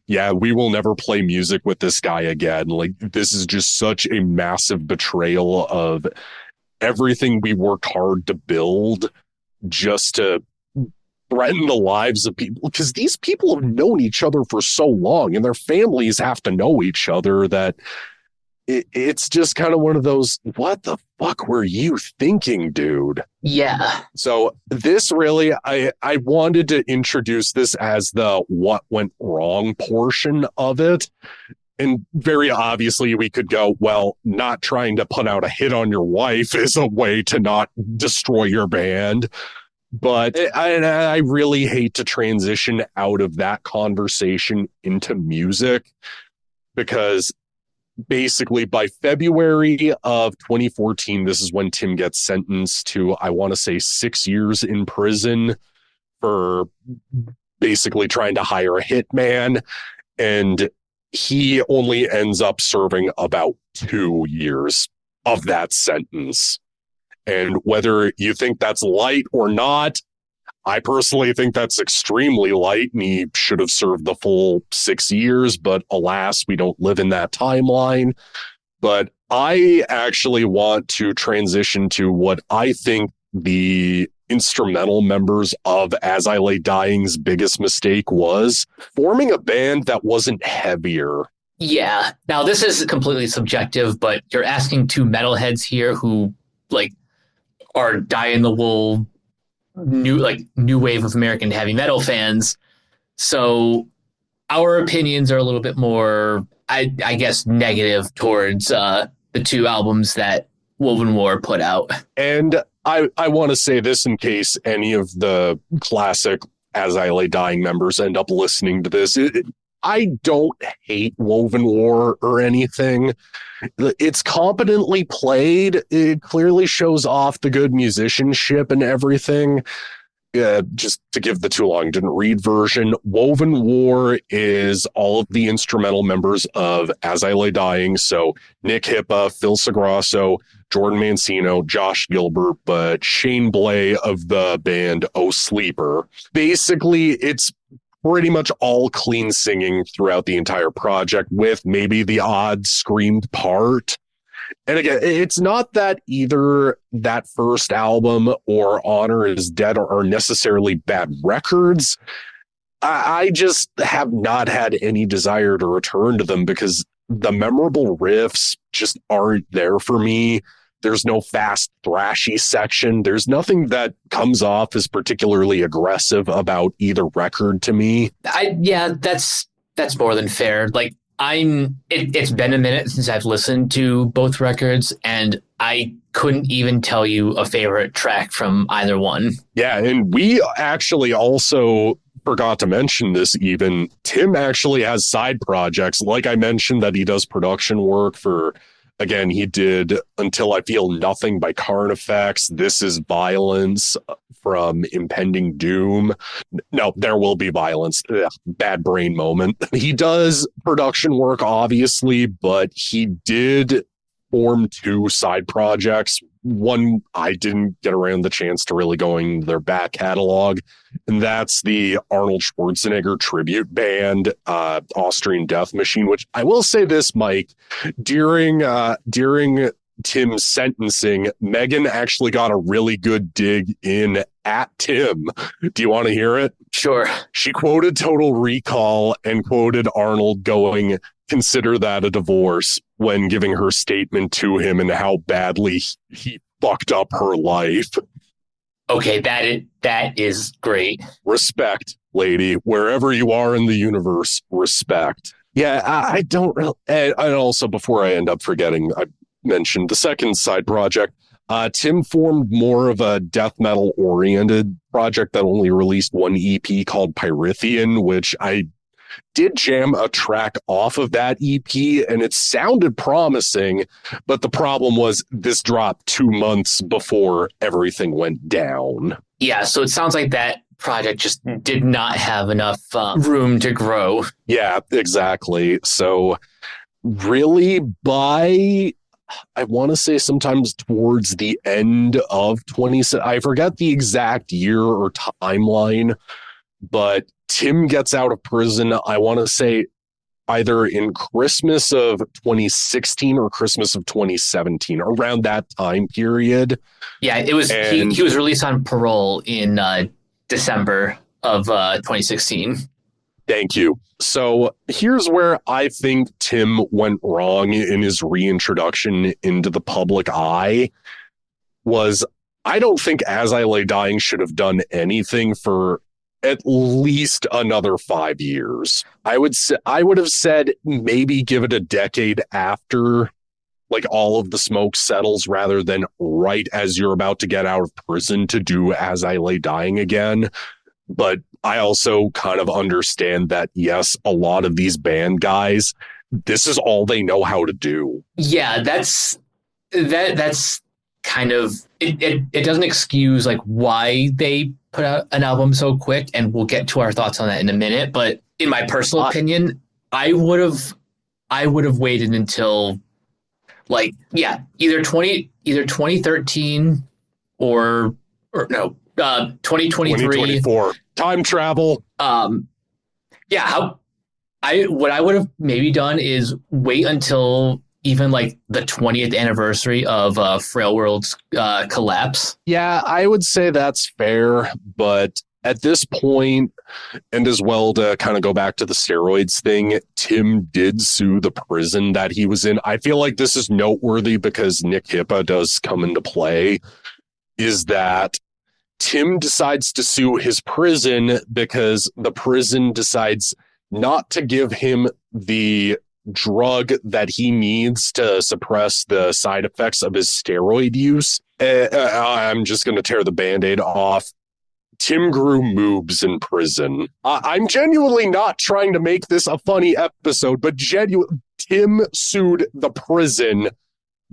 yeah, we will never play music with this guy again. Like, this is just such a massive betrayal of everything we worked hard to build just to threaten the lives of people, because these people have known each other for so long and their families have to know each other, that it's just kind of one of those, what the fuck were you thinking, dude? Yeah. So this really, I wanted to introduce this as the what went wrong portion of it. And very obviously we could go, well, not trying to put out a hit on your wife is a way to not destroy your band. But I really hate to transition out of that conversation into music, because basically by February of 2014, this is when Tim gets sentenced to, I want to say, 6 years in prison for basically trying to hire a hitman. And he only ends up serving about 2 years of that sentence. And whether you think that's light or not, I personally think that's extremely light, and he should have served the full 6 years. But alas, we don't live in that timeline. But I actually want to transition to what I think the instrumental members of As I Lay Dying's biggest mistake was: forming a band that wasn't heavier. Yeah. Now, this is completely subjective, but you're asking two metalheads here who, like, are die-in-the-wool new wave of American heavy metal fans. So our opinions are a little bit more, I guess, negative towards the two albums that Woven War put out. And I want to say this in case any of the classic As I Lay Dying members end up listening to this. I don't hate Woven War or anything. It's competently played. It clearly shows off the good musicianship and everything. Just to give the too long didn't read version, Woven War is all of the instrumental members of As I Lay Dying. So Nick Hippa, Phil Sagrasso, Jordan Mancino, Josh Gilbert, but Shane Blay of the band Oh Sleeper. Basically, it's pretty much all clean singing throughout the entire project, with maybe the odd screamed part. And again, it's not that either that first album or Honor Is Dead are necessarily bad records. I just have not had any desire to return to them because the memorable riffs just aren't there for me. There's no fast thrashy section. There's nothing that comes off as particularly aggressive about either record to me. That's more than fair. Like, it's been a minute since I've listened to both records, and I couldn't even tell you a favorite track from either one. Yeah, and we actually also forgot to mention this even. Tim actually has side projects. Like I mentioned, that he does production work for, again, he did Until I Feel Nothing by Carnifex. This Is Violence from Impending Doom. No, There Will Be Violence. Ugh, bad brain moment. He does production work, obviously, but he did form two side projects. One, I didn't get around the chance to really going their back catalog, and that's the Arnold Schwarzenegger tribute band, Austrian Death Machine, which I will say this, Mike, during Tim's sentencing, Megan actually got a really good dig in at Tim. Do you want to hear it? Sure. She quoted Total Recall and quoted Arnold going, "Consider that a divorce," when giving her statement to him and how badly he fucked up her life. Okay, that is great. Respect, lady. Wherever you are in the universe, respect. Yeah, I don't really. And also, before I end up forgetting, I mentioned the second side project. Tim formed more of a death metal oriented project that only released one EP called Pyrithian, which I did jam a track off of that EP, and it sounded promising, but the problem was this dropped 2 months before everything went down. Yeah, so it sounds like that project just did not have enough room to grow. Yeah, exactly. So really, I want to say sometimes towards the end of 20, I forget the exact year or timeline, but Tim gets out of prison, I want to say either in Christmas of 2016 or Christmas of 2017, around that time period. Yeah, it was. He was released on parole in December of 2016. Thank you. So here's where I think Tim went wrong in his reintroduction into the public eye was I don't think As I Lay Dying should have done anything for at least another 5 years. I would have said maybe give it a decade after like all of the smoke settles rather than right as you're about to get out of prison to do As I Lay Dying again. But I also kind of understand that, yes, a lot of these band guys, this is all they know how to do. Yeah, that's kind of it doesn't excuse like why they put out an album so quick, and we'll get to our thoughts on that in a minute. But in my personal opinion, I would have waited until like either 2013 or no 2023 2024 time travel. What I would have maybe done is wait until even like the 20th anniversary of Frail World's collapse. Yeah, I would say that's fair, but at this point, and as well to kind of go back to the steroids thing, Tim did sue the prison that he was in. I feel like this is noteworthy because Nick Hippa does come into play, is that Tim decides to sue his prison because the prison decides not to give him the drug that he needs to suppress the side effects of his steroid use. I'm just going to tear the Band-Aid off. Tim grew moobs in prison. I'm genuinely not trying to make this a funny episode, but Tim sued the prison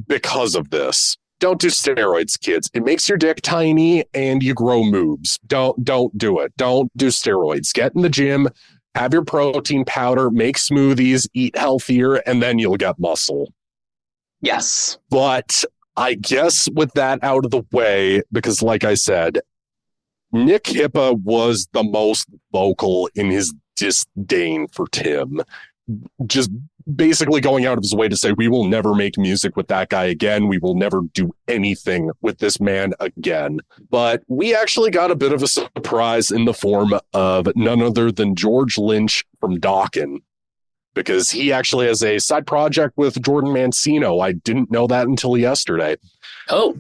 because of this. Don't do steroids, kids. It makes your dick tiny and you grow moobs. Don't do it. Don't do steroids. Get in the gym, have your protein powder, make smoothies, eat healthier, and then you'll get muscle. Yes. But I guess with that out of the way, because like I said, Nick Hippa was the most vocal in his disdain for Tim. Just basically going out of his way to say, we will never make music with that guy again. We will never do anything with this man again. But we actually got a bit of a surprise in the form of none other than George Lynch from Dokken, because he actually has a side project with Jordan Mancino. I didn't know that until yesterday. Oh.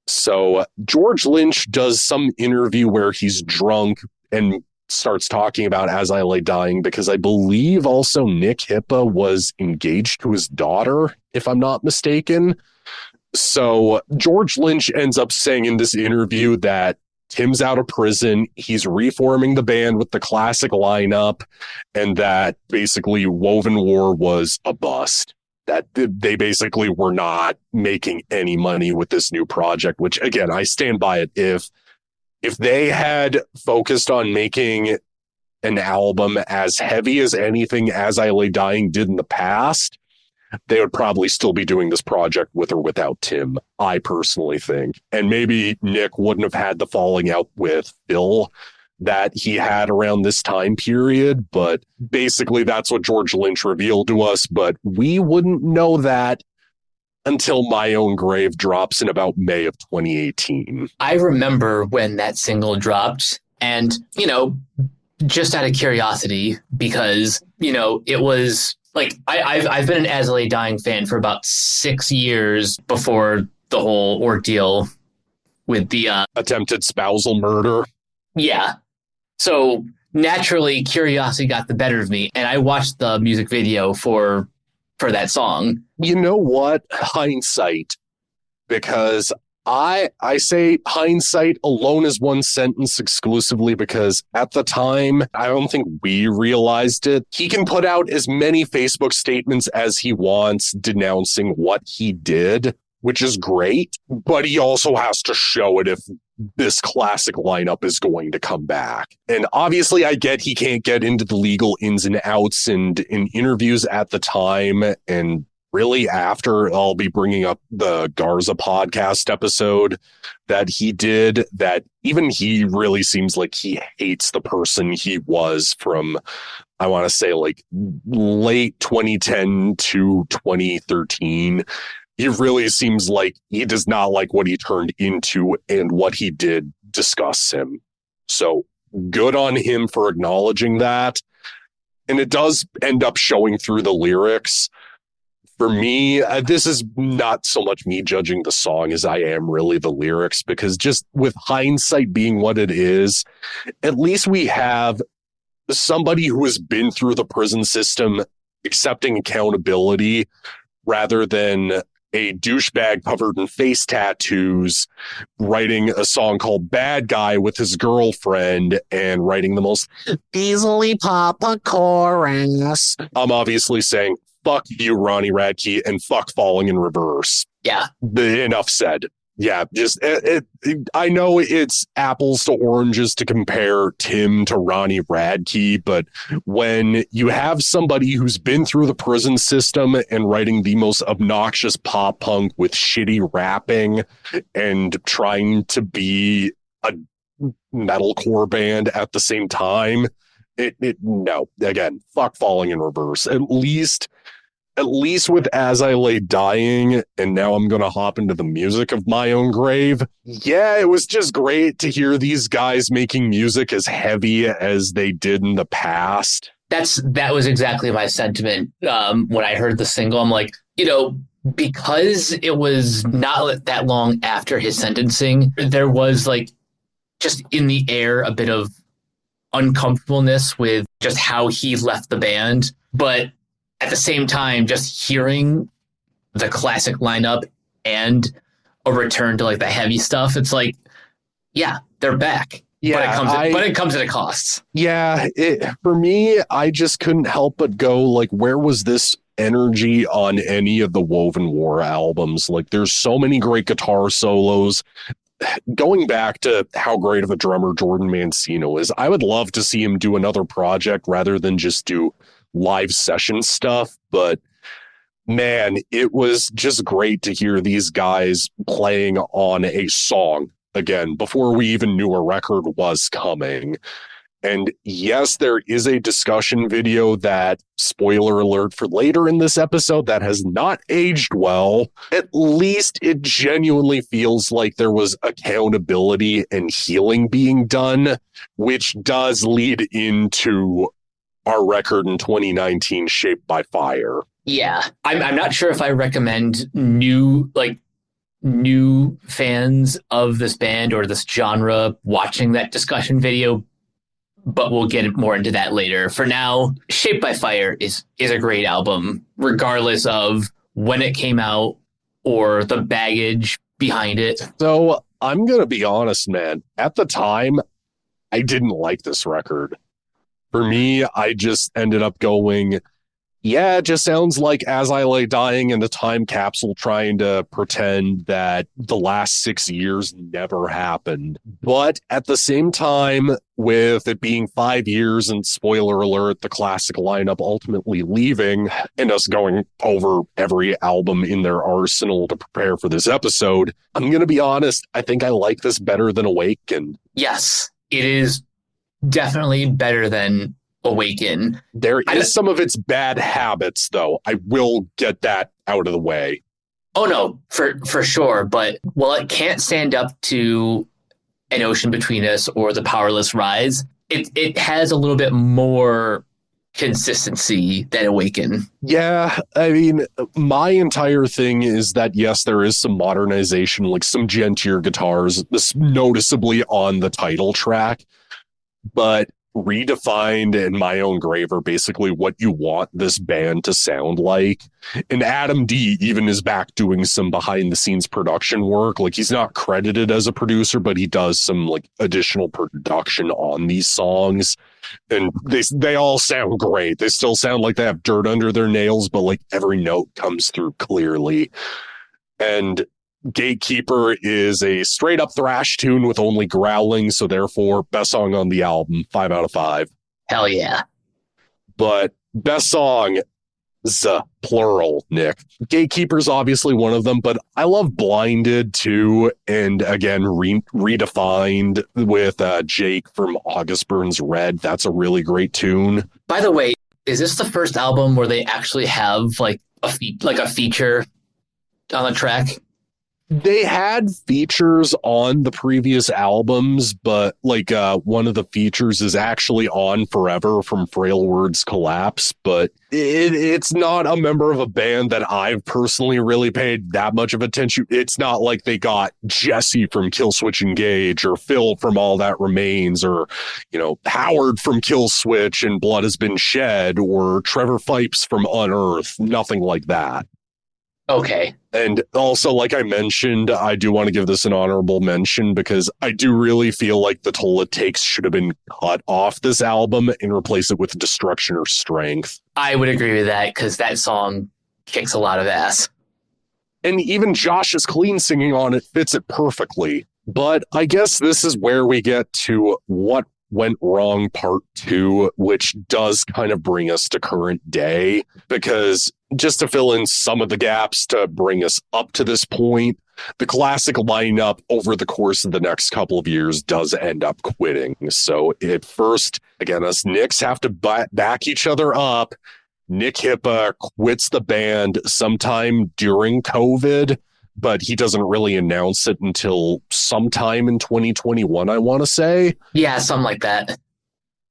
So George Lynch does some interview where he's drunk and starts talking about As I Lay Dying, because I believe also Nick Hippa was engaged to his daughter, if I'm not mistaken. So George Lynch ends up saying in this interview that Tim's out of prison, he's reforming the band with the classic lineup, and that basically Woven War was a bust. That they basically were not making any money with this new project, which again, I stand by it. If they had focused on making an album as heavy as anything As I Lay Dying did in the past, they would probably still be doing this project with or without Tim, I personally think. And maybe Nick wouldn't have had the falling out with Phil that he had around this time period, but basically that's what George Lynch revealed to us, but we wouldn't know that until My Own Grave drops in about May of 2018. I remember when that single dropped, and, just out of curiosity, because, it was like, I've been an As I Lay Dying fan for about 6 years before the whole ordeal with the attempted spousal murder. Yeah. So naturally, curiosity got the better of me, and I watched the music video for that song. You know what? Hindsight. Because I say hindsight alone is one sentence exclusively because at the time, I don't think we realized it. He can put out as many Facebook statements as he wants denouncing what he did, which is great, but he also has to show it if this classic lineup is going to come back. And obviously I get he can't get into the legal ins and outs, and in interviews at the time and really after, I'll be bringing up the Garza podcast episode that he did, that even he really seems like he hates the person he was from, I want to say, like late 2010 to 2013. He really seems like he does not like what he turned into, and what he did disgusts him. So good on him for acknowledging that. And it does end up showing through the lyrics. For me, this is not so much me judging the song as I am really the lyrics, because just with hindsight being what it is, at least we have somebody who has been through the prison system accepting accountability rather than a douchebag covered in face tattoos writing a song called Bad Guy with his girlfriend and writing the most easily pop a chorus. I'm obviously saying, fuck you, Ronnie Radke, and fuck Falling in Reverse. Yeah. Enough said. Yeah, just I know it's apples to oranges to compare Tim to Ronnie Radke, but when you have somebody who's been through the prison system and writing the most obnoxious pop punk with shitty rapping and trying to be a metalcore band at the same time, no, again, fuck Falling in Reverse. At least with As I Lay Dying, and now I'm going to hop into the music of My Own Grave. Yeah, it was just great to hear these guys making music as heavy as they did in the past. That was exactly my sentiment when I heard the single. I'm like, because it was not that long after his sentencing, there was like just in the air a bit of uncomfortableness with just how he left the band. But at the same time, just hearing the classic lineup and a return to like the heavy stuff, it's like, yeah, they're back. Yeah, but it comes at a cost. Yeah, for me, I just couldn't help but go like, where was this energy on any of the Woven War albums? Like, there's so many great guitar solos. Going back to how great of a drummer Jordan Mancino is, I would love to see him do another project rather than just do live session stuff. But man, it was just great to hear these guys playing on a song again before we even knew a record was coming. And yes, there is a discussion video that, spoiler alert for later in this episode, that has not aged well. At least it genuinely feels like there was accountability and healing being done, which does lead into our record in 2019, Shaped by Fire. Yeah. I'm not sure if I recommend new fans of this band or this genre watching that discussion video, but we'll get more into that later. For now, Shaped by Fire is a great album, regardless of when it came out or the baggage behind it. So I'm going to be honest, man. At the time, I didn't like this record. For me, I just ended up going, yeah, it just sounds like As I Lay Dying in a time capsule trying to pretend that the last 6 years never happened. But at the same time, with it being 5 years and spoiler alert, the classic lineup ultimately leaving and us going over every album in their arsenal to prepare for this episode, I'm going to be honest, I think I like this better than Awaken. Yes, it is definitely better than Awaken. There is some of its bad habits, though. I will get that out of the way. Oh no, for sure. But while it can't stand up to An Ocean Between Us or The Powerless Rise, it has a little bit more consistency than Awaken. Yeah, I mean, my entire thing is that, yes, there is some modernization, like some gentier guitars, noticeably on the title track, but Redefined and My Own Grave are basically what you want this band to sound like. And Adam D even is back doing some behind the scenes production work. Like, he's not credited as a producer, but he does some like additional production on these songs. And they all sound great. They still sound like they have dirt under their nails, but like every note comes through clearly. And Gatekeeper is a straight up thrash tune with only growling, so therefore best song on the album, 5 out of 5. Hell yeah. But best song, plural, Nick. Gatekeeper's obviously one of them, but I love Blinded too, and again, Redefined with Jake from August Burns Red. That's a really great tune. By the way, is this the first album where they actually have like a feature on the track? They had features on the previous albums, but like one of the features is actually on Forever from Frail Words Collapse, but it's not a member of a band that I've personally really paid that much of attention. It's not like they got Jesse from Killswitch Engage or Phil from All That Remains or, you know, Howard from Killswitch and Blood Has Been Shed or Trevor Fipes from Unearth. Nothing like that. Okay. And also, like I mentioned, I do want to give this an honorable mention because I do really feel like the Toll It Takes should have been cut off this album and replace it with Destruction or Strength. I would agree with that because that song kicks a lot of ass. And even Josh's clean singing on it fits it perfectly. But I guess this is where we get to what went wrong part 2, which does kind of bring us to current day, because just to fill in some of the gaps to bring us up to this point, the classic lineup over the course of the next couple of years does end up quitting. So at first, again, us Nicks have to back each other up. Nick Hippa quits the band sometime during COVID, but he doesn't really announce it until sometime in 2021, I want to say. Yeah, something like that.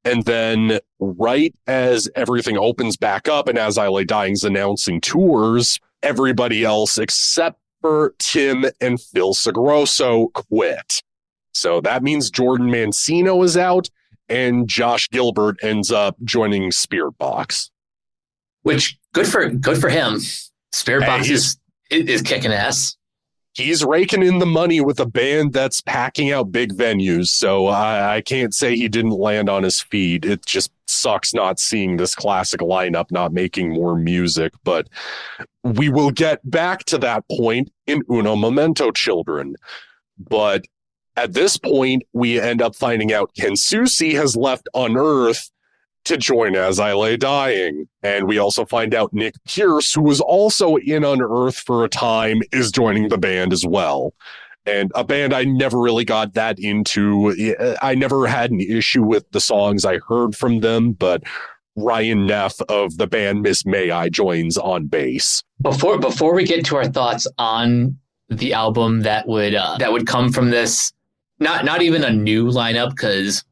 And then right as everything opens back up and As I Lay Dying's announcing tours, everybody else except for Tim and Phil Segroso quit. So that means Jordan Mancino is out and Josh Gilbert ends up joining Spirit Box. Which, good for him. Spirit Box is kicking ass. He's raking in the money with a band that's packing out big venues, so I can't say he didn't land on his feet. It just sucks not seeing this classic lineup not making more music, but we will get back to that point in Uno Momento, children. But at this point, we end up finding out Ken Susi has left Unearth to join As I Lay Dying. And we also find out Nick Pierce, who was also in Unearth for a time, is joining the band as well. And a band I never really got that into. I never had an issue with the songs I heard from them, but Ryan Neff of the band Miss May I joins on bass. Before we get to our thoughts on the album that would come from this, not even a new lineup, because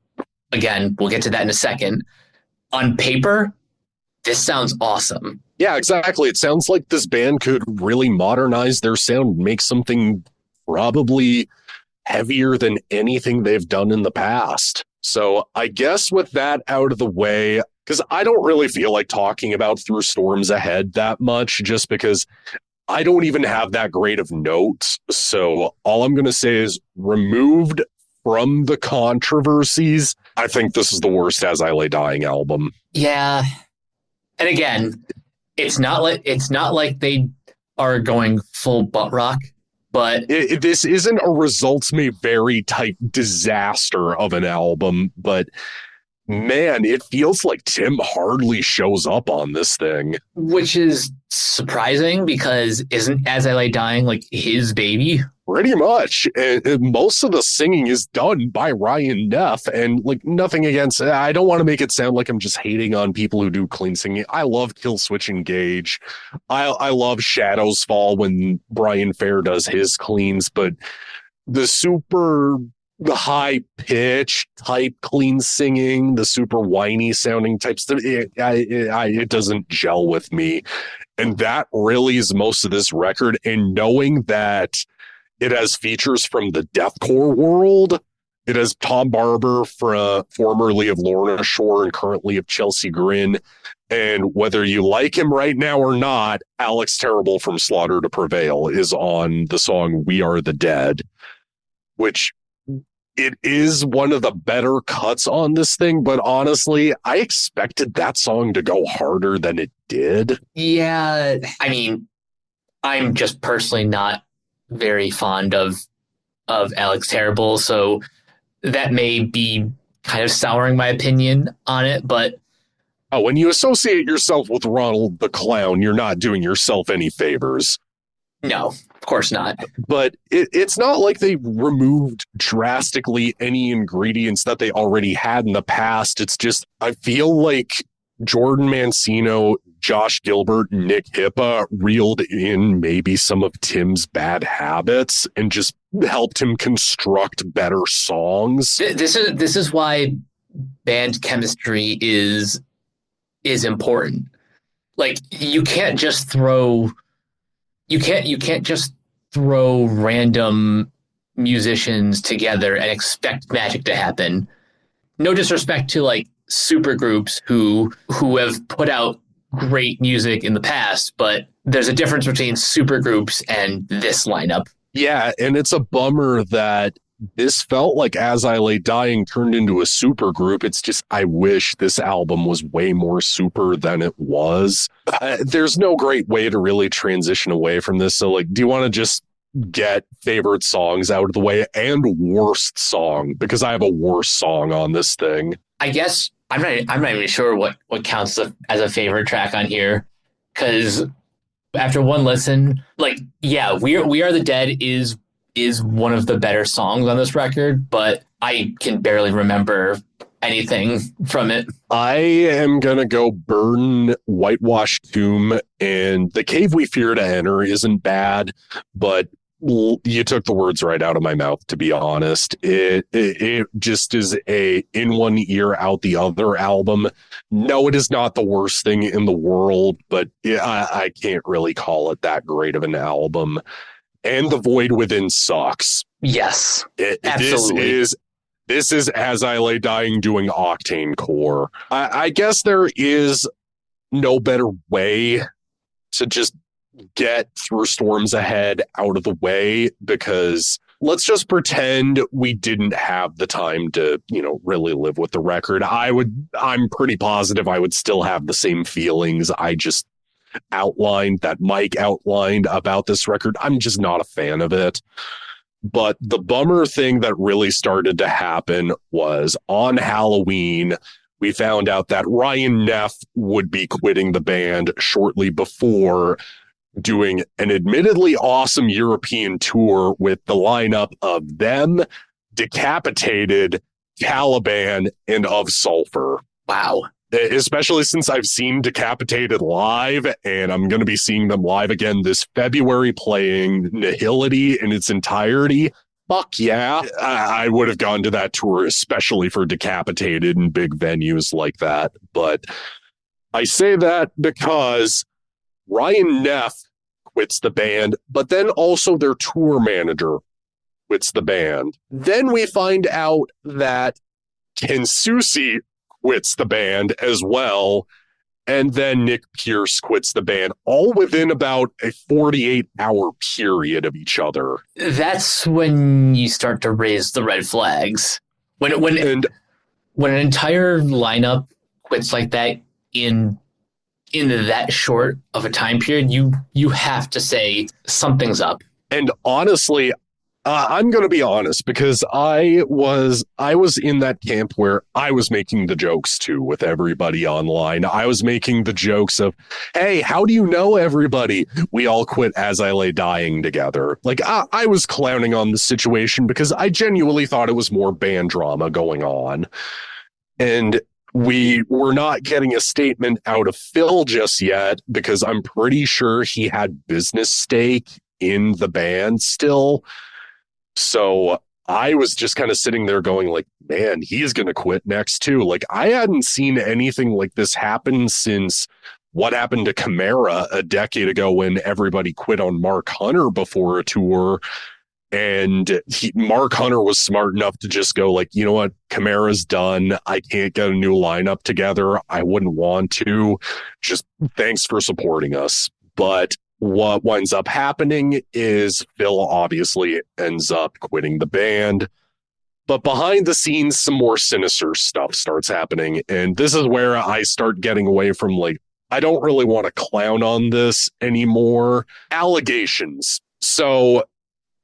again, we'll get to that in a second. On paper, this sounds awesome. Yeah, exactly. It sounds like this band could really modernize their sound, make something probably heavier than anything they've done in the past. So I guess with that out of the way, because I don't really feel like talking about Through Storms Ahead that much, just because I don't even have that great of notes. So all I'm going to say is removed from the controversies, I think this is the worst As I Lay Dying album. Yeah. And again, it's not like they are going full butt rock, but this isn't a results may vary type disaster of an album, but man, it feels like Tim hardly shows up on this thing. Which is surprising because isn't As I Lay Dying like his baby? Pretty much. And most of the singing is done by Ryan Neff, and like nothing against, I don't want to make it sound like I'm just hating on people who do clean singing. I love Kill Switch Engage. I love Shadows Fall when Brian Fair does his cleans, but the high pitch type clean singing, the super whiny sounding type stuff, it doesn't gel with me. And that really is most of this record. And knowing that it has features from the deathcore world. It has Tom Barber, formerly of Lorna Shore and currently of Chelsea Grin. And whether you like him right now or not, Alex Terrible from Slaughter to Prevail is on the song We Are the Dead, which it is one of the better cuts on this thing. But honestly, I expected that song to go harder than it did. Yeah, I mean, I'm just personally not very fond of Alex Terrible, so that may be kind of souring my opinion on it, but when you associate yourself with Ronald the Clown, you're not doing yourself any favors. No, of course not. But it's not like they removed drastically any ingredients that they already had in the past. It's just, I feel like Jordan Mancino, Josh Gilbert, Nick Hippa reeled in maybe some of Tim's bad habits and just helped him construct better songs. This is why band chemistry is important. Like you can't just throw random musicians together and expect magic to happen. No disrespect to like super groups who have put out great music in the past, but there's a difference between super groups and this lineup. Yeah, and it's a bummer that this felt like As I Lay Dying turned into a super group. It's just, I wish this album was way more super than it was. There's no great way to really transition away from this. So like, do you want to just get favorite songs out of the way and worst song? Because I have a worst song on this thing. I guess I'm not even sure what counts as a favorite track on here, because after one listen, like, yeah, We Are the Dead is one of the better songs on this record, but I can barely remember anything from it. I am gonna go Burden, Whitewashed Tomb, and The Cave We Fear to Enter isn't bad, but you took the words right out of my mouth, to be honest. It just is a in one ear, out the other album. No, it is not the worst thing in the world, but I can't really call it that great of an album. And The Void Within sucks. Yes, absolutely. This is As I Lay Dying doing Octane Core. I guess there is no better way to just get Through Storms Ahead out of the way, because let's just pretend we didn't have the time to, really live with the record. I'm pretty positive I would still have the same feelings I just outlined, that Mike outlined about this record. I'm just not a fan of it. But the bummer thing that really started to happen was on Halloween, we found out that Ryan Neff would be quitting the band shortly before, doing an admittedly awesome European tour with the lineup of them, Decapitated, Caliban, and Of Sulfur. Wow. Especially since I've seen Decapitated live, and I'm going to be seeing them live again this February playing Nihility in its entirety. Fuck yeah. I would have gone to that tour, especially for Decapitated and big venues like that. But I say that because Ryan Neff quits the band, but then also their tour manager quits the band. Then we find out that Ken Susi quits the band as well, and then Nick Pierce quits the band, all within about a 48-hour period of each other. That's when you start to raise the red flags. When an entire lineup quits like that in that short of a time period, you have to say something's up. And honestly, I'm going to be honest because I was in that camp where I was making the jokes too with everybody online. I was making the jokes of, hey, how do you know everybody? We all quit As I Lay Dying together. Like I was clowning on the situation because I genuinely thought it was more band drama going on. And we were not getting a statement out of Phil just yet because I'm pretty sure he had business stake in the band still. So I was just kind of sitting there going like, man, he's going to quit next too. Like I hadn't seen anything like this happen since what happened to Chimera a decade ago when everybody quit on Mark Hunter before a tour. And Mark Hunter was smart enough to just go like, you know what, Chimera's done. I can't get a new lineup together. I wouldn't want to. Just thanks for supporting us. But what winds up happening is Phil obviously ends up quitting the band. But behind the scenes, some more sinister stuff starts happening. And this is where I start getting away from like, I don't really want to clown on this anymore. Allegations. So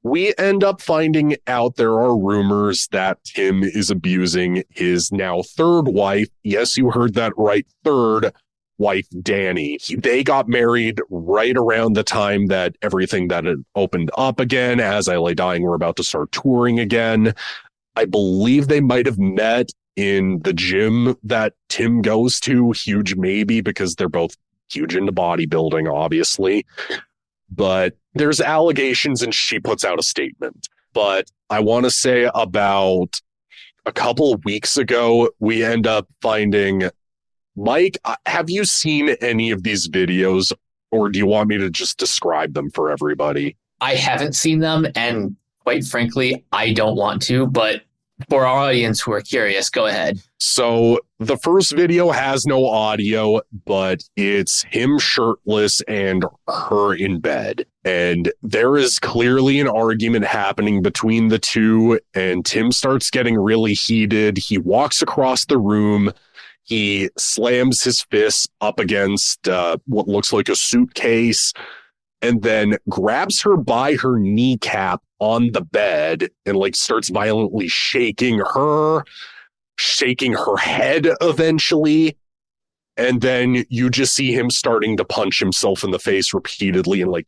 we end up finding out there are rumors that Tim is abusing his now third wife. Yes, you heard that right. Third wife, Danny. They got married right around the time that everything that had opened up again. As I Lay Dying, we're about to start touring again. I believe they might have met in the gym that Tim goes to. Huge maybe because they're both huge into bodybuilding, obviously. But there's allegations and she puts out a statement. But I want to say about a couple of weeks ago, we end up finding, Mike, have you seen any of these videos or do you want me to just describe them for everybody? I haven't seen them, and quite frankly, I don't want to, but for our audience who are curious, go ahead. So the first video has no audio, but it's him shirtless and her in bed. And there is clearly an argument happening between the two, and Tim starts getting really heated. He walks across the room. He slams his fist up against what looks like a suitcase and then grabs her by her kneecap on the bed and like starts violently shaking her head eventually. And then you just see him starting to punch himself in the face repeatedly and like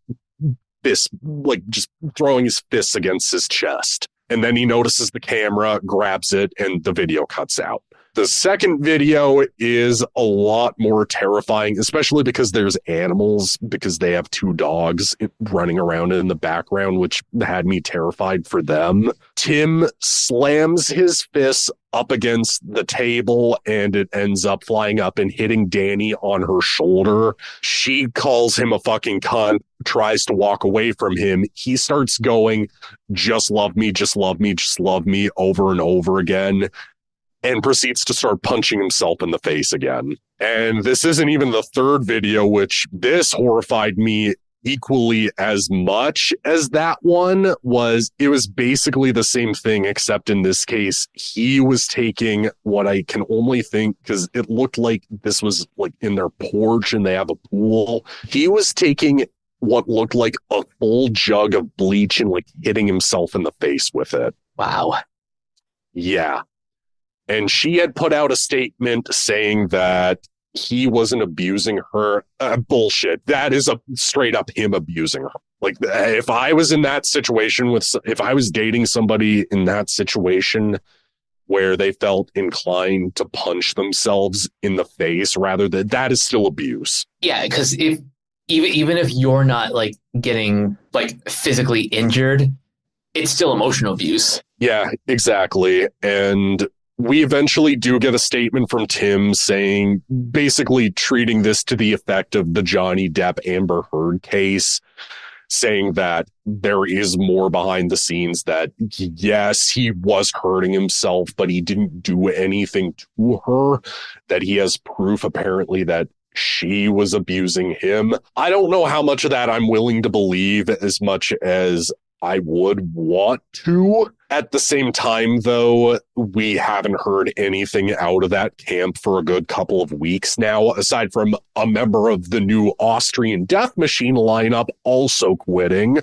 fist, like just throwing his fists against his chest. And then he notices the camera, grabs it, and the video cuts out. The second video is a lot more terrifying, especially because there's animals, because they have two dogs running around in the background, which had me terrified for them. Tim slams his fist up against the table and it ends up flying up and hitting Danny on her shoulder. She calls him a fucking cunt, tries to walk away from him. He starts going, just love me, just love me, just love me over and over again, and proceeds to start punching himself in the face again. And this isn't even the third video, which this horrified me equally as much as that one was. It was basically the same thing, except in this case, he was taking what I can only think, because it looked like this was like in their porch and they have a pool. He was taking what looked like a full jug of bleach and like hitting himself in the face with it. Wow. Yeah. And she had put out a statement saying that he wasn't abusing her. Bullshit. That is a straight up him abusing her. Like if I was in that situation if I was dating somebody in that situation where they felt inclined to punch themselves in the face rather than that is still abuse. Yeah. Cause even if you're not like getting like physically injured, it's still emotional abuse. Yeah, exactly. And we eventually do get a statement from Tim saying, basically treating this to the effect of the Johnny Depp Amber Heard case, saying that there is more behind the scenes, that yes, he was hurting himself, but he didn't do anything to her, that he has proof apparently that she was abusing him. I don't know how much of that I'm willing to believe as much as I would want to. At the same time, though, we haven't heard anything out of that camp for a good couple of weeks now, aside from a member of the new Austrian Death Machine lineup also quitting.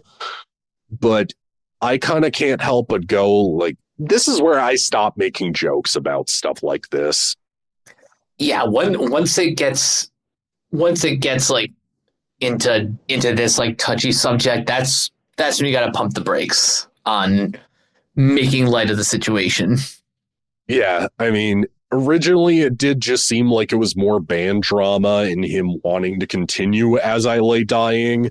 But I kind of can't help but go, like, this is where I stop making jokes about stuff like this. Yeah, once it gets like into this like touchy subject, that's when you got to pump the brakes on making light of the situation. Yeah, I mean, originally it did just seem like it was more band drama and him wanting to continue As I Lay Dying,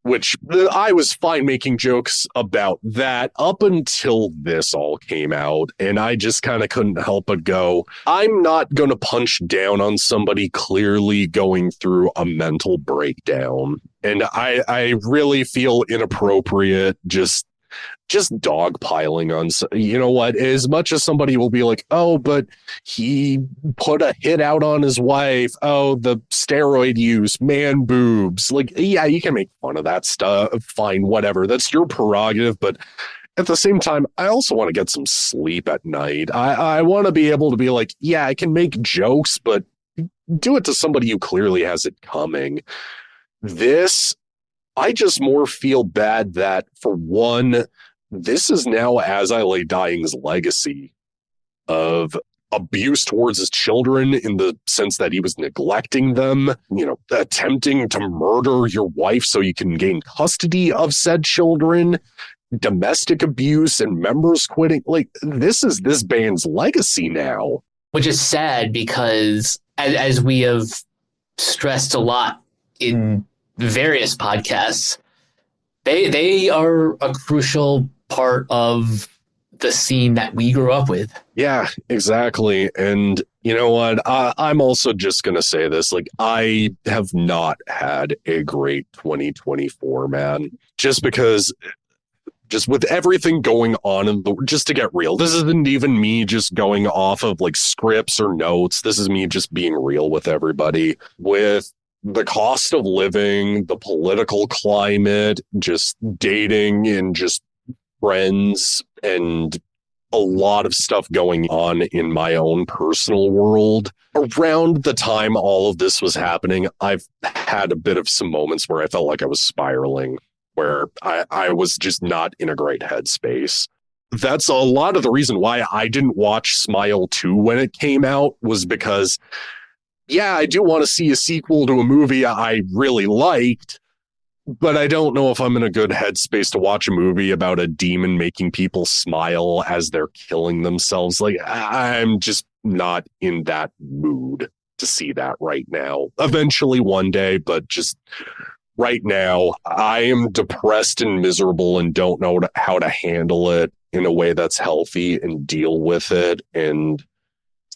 which I was fine making jokes about that up until this all came out, and I just kind of couldn't help but go, I'm not going to punch down on somebody clearly going through a mental breakdown. And I really feel inappropriate just dogpiling on, you know what, as much as somebody will be like, oh, but he put a hit out on his wife, oh, the steroid use, man boobs, like, yeah, you can make fun of that stuff, fine, whatever, that's your prerogative, but at the same time, I also want to get some sleep at night. I want to be able to be like, yeah, I can make jokes, but do it to somebody who clearly has it coming. This, I just more feel bad that, for one, this is now As I Lay Dying's legacy of abuse towards his children, in the sense that he was neglecting them, attempting to murder your wife so you can gain custody of said children, domestic abuse, and members quitting. Like, this is this band's legacy now. Which is sad because, as we have stressed a lot in various podcasts, they are a crucial part of the scene that we grew up with. Yeah, exactly. And you know what? I'm also just going to say this. Like, I have not had a great 2024, man. Just because, just with everything going on, just to get real, this isn't even me just going off of like scripts or notes. This is me just being real with everybody. With the cost of living, the political climate, just dating and just friends, and a lot of stuff going on in my own personal world. Around the time all of this was happening, I've had a bit of some moments where I felt like I was spiraling, where I was just not in a great headspace. That's a lot of the reason why I didn't watch Smile 2 when it came out, was because, yeah, I do want to see a sequel to a movie I really liked, but I don't know if I'm in a good headspace to watch a movie about a demon making people smile as they're killing themselves. Like, I'm just not in that mood to see that right now. Eventually one day, but just right now, I am depressed and miserable and don't know how to handle it in a way that's healthy and deal with it. And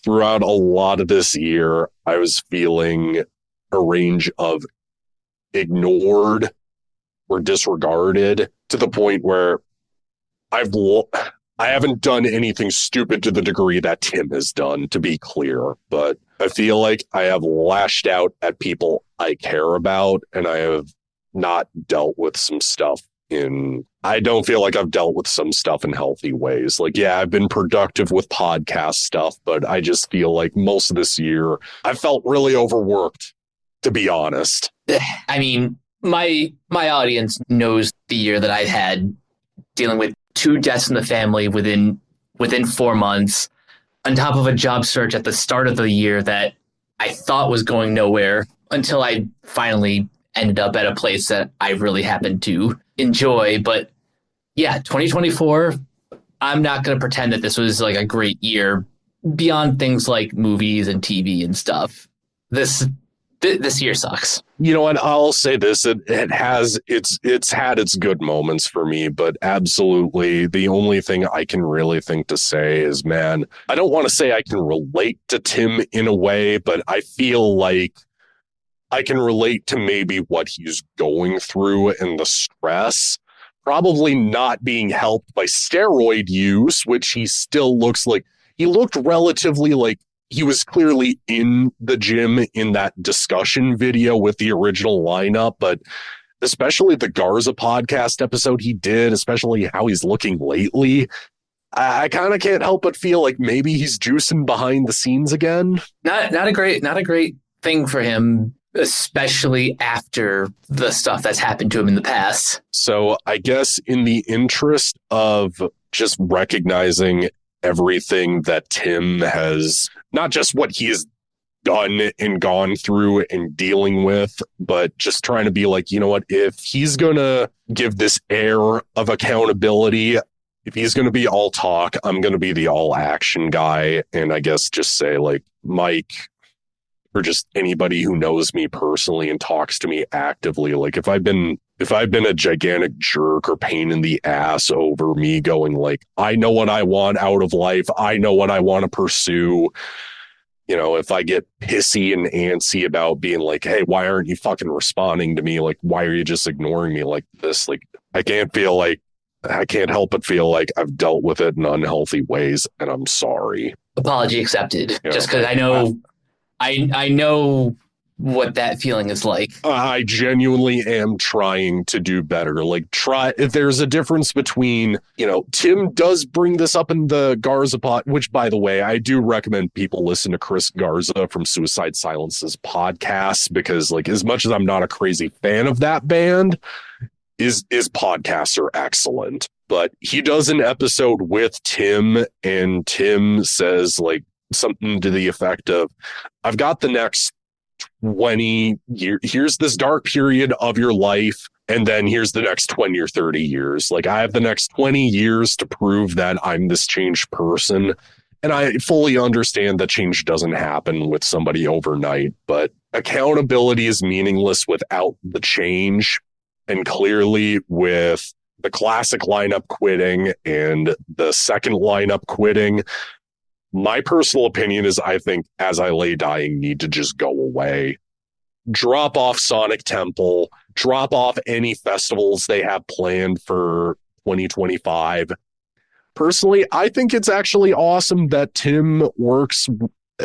throughout a lot of this year, I was feeling a range of ignored or disregarded, to the point where I haven't done anything stupid to the degree that Tim has done, to be clear, but I feel like I have lashed out at people I care about, and I have not dealt with some stuff I don't feel like I've dealt with some stuff in healthy ways. Like, yeah, I've been productive with podcast stuff, but I just feel like most of this year I felt really overworked, to be honest. I mean, my audience knows the year that I've had, dealing with 2 deaths in the family within 4 months, on top of a job search at the start of the year that I thought was going nowhere, until I finally ended up at a place that I really happened to enjoy. But yeah, 2024, I'm not going to pretend that this was like a great year beyond things like movies and TV and stuff. This year sucks. You know what? I'll say this: it has it's had its good moments for me, but absolutely the only thing I can really think to say is, man, I don't want to say I can relate to Tim in a way, but I feel like I can relate to maybe what he's going through and the stress. Probably not being helped by steroid use, which he still looks like. He looked relatively like he was clearly in the gym in that discussion video with the original lineup, but especially the Garza podcast episode he did, especially how he's looking lately, I kind of can't help but feel like maybe he's juicing behind the scenes again. Not a great thing for him especially after the stuff that's happened to him in the past. So I guess in the interest of just recognizing everything that Tim has, not just what he has done and gone through and dealing with, but just trying to be like, you know what, if he's going to give this air of accountability, if he's going to be all talk, I'm going to be the all action guy. And I guess just say like Mike, or just anybody who knows me personally and talks to me actively, like if I've been a gigantic jerk or pain in the ass over me going like, I know what I want out of life, I know what I want to pursue. You know, if I get pissy and antsy about being like, hey, why aren't you fucking responding to me? Like, why are you just ignoring me like this? Like, I can't help but feel like I've dealt with it in unhealthy ways, and I'm sorry. Apology accepted. Yeah. Just because I know what that feeling is like. I genuinely am trying to do better. Like, there's a difference between, you know, Tim does bring this up in the Garza pod, which, by the way, I do recommend people listen to Chris Garza from Suicide Silence's podcast, because, like, as much as I'm not a crazy fan of that band, his podcasts are excellent. But he does an episode with Tim, and Tim says, like, something to the effect of, I've got the next 20 years, here's this dark period of your life, and then here's the next 20 or 30 years. Like, I have the next 20 years to prove that I'm this changed person. And I fully understand that change doesn't happen with somebody overnight, but accountability is meaningless without the change. And clearly, with the classic lineup quitting and the second lineup quitting, my personal opinion is I think As I Lay Dying need to just go away. Drop off Sonic Temple, drop off any festivals they have planned for 2025. Personally, I think it's actually awesome that Tim works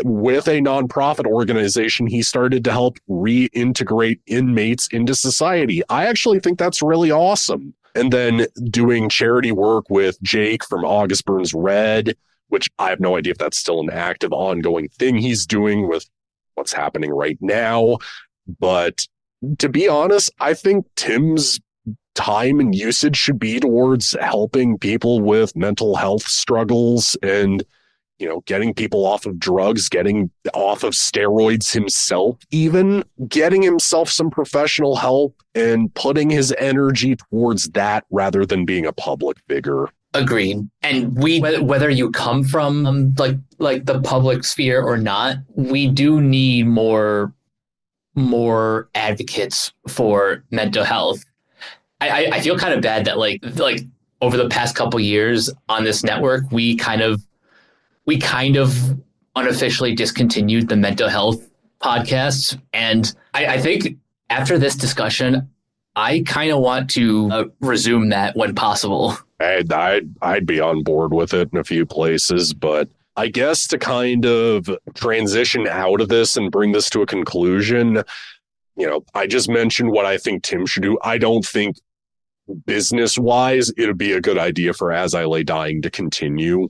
with a nonprofit organization he started to help reintegrate inmates into society. I actually think that's really awesome. And then doing charity work with Jake from August Burns Red, which I have no idea if that's still an active, ongoing thing he's doing with what's happening right now. But to be honest, I think Tim's time and usage should be towards helping people with mental health struggles and, you know, getting people off of drugs, getting off of steroids himself, even getting himself some professional help and putting his energy towards that rather than being a public figure. Agreed. And whether you come from like the public sphere or not, we do need more advocates for mental health. I feel kind of bad that like over the past couple years on this network, we kind of unofficially discontinued the mental health podcasts. And I think after this discussion, I kind of want to resume that when possible. I'd be on board with it in a few places, but I guess to kind of transition out of this and bring this to a conclusion, you know, I just mentioned what I think Tim should do. I don't think business-wise it would be a good idea for As I Lay Dying to continue.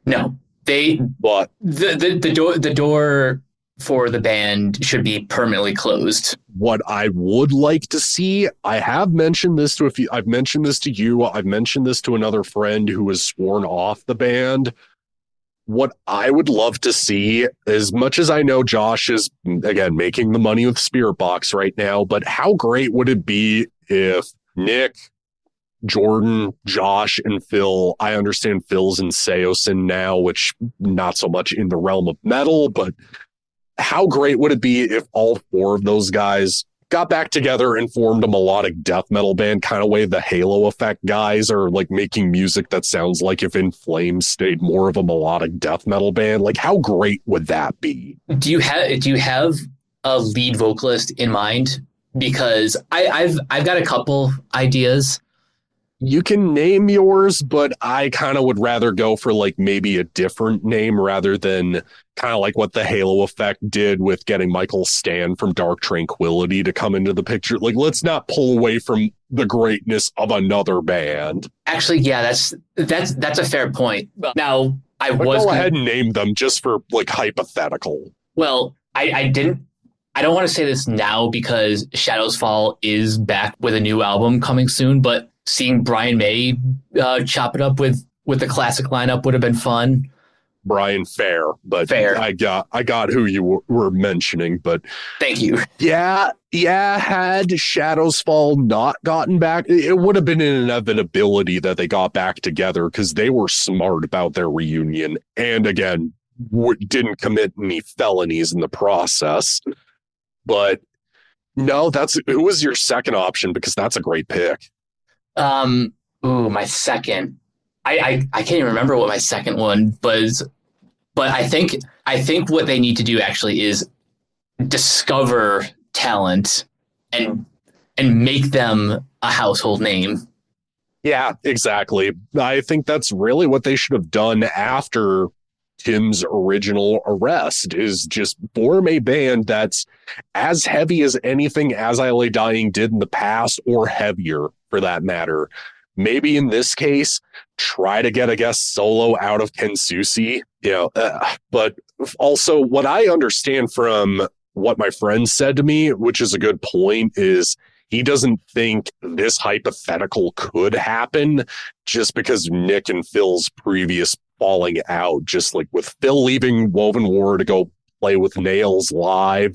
No, but the door for the band should be permanently closed. What I would like to see, I have mentioned this to I've mentioned this to you, I've mentioned this to another friend who was sworn off the band. What I would love to see, as much as I know Josh is, again, making the money with Spirit Box right now, but how great would it be if Nick, Jordan, Josh, and Phil, I understand Phil's in Seosin now, which not so much in the realm of metal, but how great would it be if all four of those guys got back together and formed a melodic death metal band, kind of way the Halo Effect guys are like making music that sounds like if In Flames stayed more of a melodic death metal band? Like, how great would that be? Do you have a lead vocalist in mind? Because I've got a couple ideas. You can name yours, but I kind of would rather go for like maybe a different name rather than kind of like what the Halo Effect did with getting Michael Stan from Dark Tranquillity to come into the picture. Like, let's not pull away from the greatness of another band. Actually, yeah, that's a fair point. Now, go ahead and name them just for like hypothetical. Well, I didn't I don't want to say this now because Shadows Fall is back with a new album coming soon, but seeing Brian May chop it up with the classic lineup would have been fun. Brian Fair, but Fair. I got who you were mentioning, but thank you. Yeah, had Shadows Fall not gotten back, it would have been an inevitability that they got back together because they were smart about their reunion. And again, didn't commit any felonies in the process. But no, who was your second option? Because that's a great pick. My second. I can't even remember what my second one was, but I think what they need to do actually is discover talent and make them a household name. Yeah, exactly. I think that's really what they should have done after Tim's original arrest, is just form a band that's as heavy as anything As I Lay Dying did in the past, or heavier for that matter. Maybe in this case, try to get a guest solo out of Ken Susi, but also what I understand from what my friend said to me, which is a good point, is he doesn't think this hypothetical could happen just because Nick and Phil's previous falling out, just like with Phil leaving Woven War to go play with Nails live.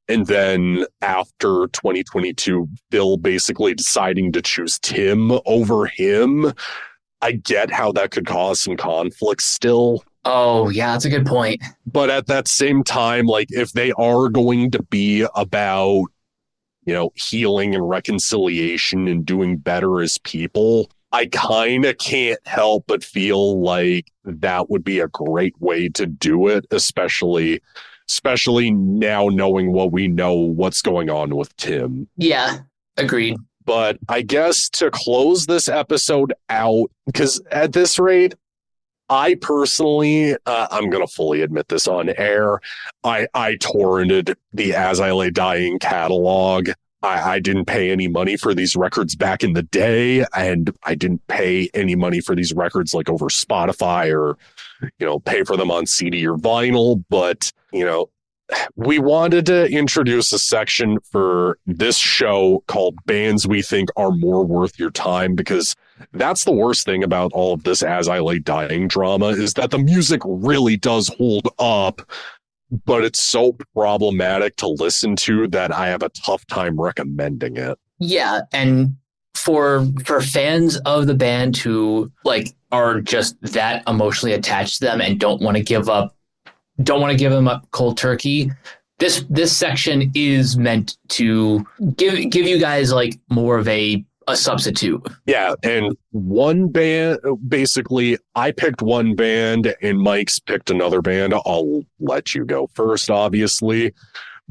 And then after 2022, Phil basically deciding to choose Tim over him. I get how that could cause some conflict still. Oh, yeah, that's a good point. But at that same time, like, if they are going to be about, healing and reconciliation and doing better as people, I kind of can't help but feel like that would be a great way to do it, especially now knowing what we know, what's going on with Tim. Yeah, agreed. But I guess to close this episode out, because at this rate, I personally, I'm going to fully admit this on air, I torrented the As I Lay Dying catalog. I didn't pay any money for these records back in the day, and I didn't pay any money for these records like over Spotify or, pay for them on CD or vinyl. But, we wanted to introduce a section for this show called Bands We Think Are More Worth Your Time, because that's the worst thing about all of this As I Lay Dying drama, is that the music really does hold up, but it's so problematic to listen to that I have a tough time recommending it. Yeah, and for fans of the band who are just that emotionally attached to them and don't want to give them up cold turkey, this section is meant to give you guys more of a substitute. Yeah, and one band, basically, I picked one band and Mike's picked another band. I'll let you go first, obviously.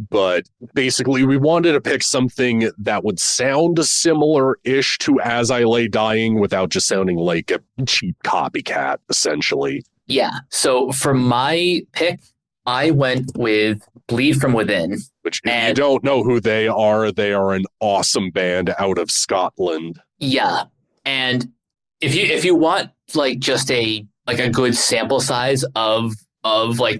But basically, we wanted to pick something that would sound similar-ish to As I Lay Dying without just sounding like a cheap copycat, essentially. Yeah, so for my pick, I went with Bleed From Within. Which, if you don't know who they are an awesome band out of Scotland. Yeah, and if you want just a good sample size of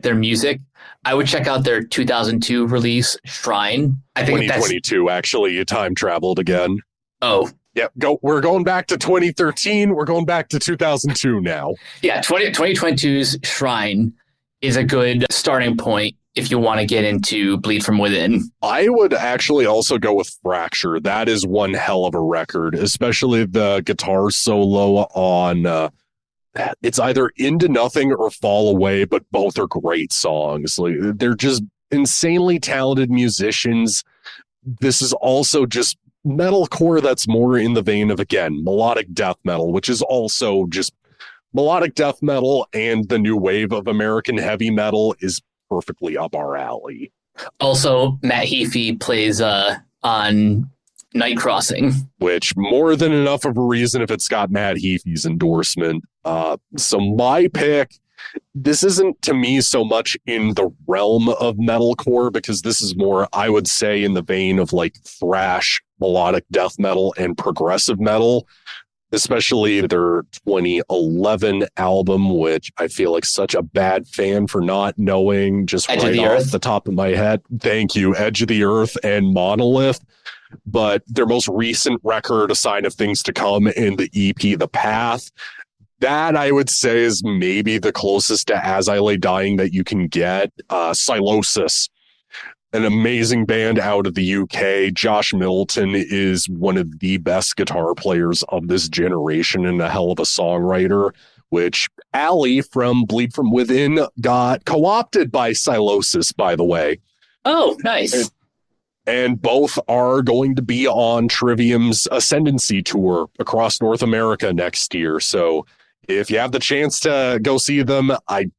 their music, I would check out their 2002 release, Shrine. I think 2022, actually, you time traveled again. Oh. Yeah, we're going back to 2013. We're going back to 2002 now. Yeah, 2022's Shrine is a good starting point if you want to get into Bleed From Within. I would actually also go with Fracture. That is one hell of a record, especially the guitar solo on it's either Into Nothing or Fall Away, but both are great songs. They're just insanely talented musicians. This is also just metalcore that's more in the vein of, again, melodic death metal, which is also just melodic death metal, and the new wave of American heavy metal is perfectly up our alley. Also, Matt Heafy plays on Night Crossing, which more than enough of a reason if it's got Matt Heafy's endorsement. So my pick, this isn't to me so much in the realm of metalcore, because this is more, I would say, in the vein of thrash, melodic death metal, and progressive metal. especially their 2011 album, which I feel like such a bad fan for not knowing just Edge of right the off Earth. the top of my head. Thank you, Edge of the Earth and Monolith. But their most recent record, A Sign of Things to Come, in the EP, The Path, that I would say is maybe the closest to As I Lay Dying that you can get. Silosis, an amazing band out of the UK. Josh Middleton is one of the best guitar players of this generation and a hell of a songwriter, which Allie from Bleed From Within got co-opted by Silosis, by the way. Oh, nice. And both are going to be on Trivium's Ascendancy tour across North America next year. So if you have the chance to go see them, I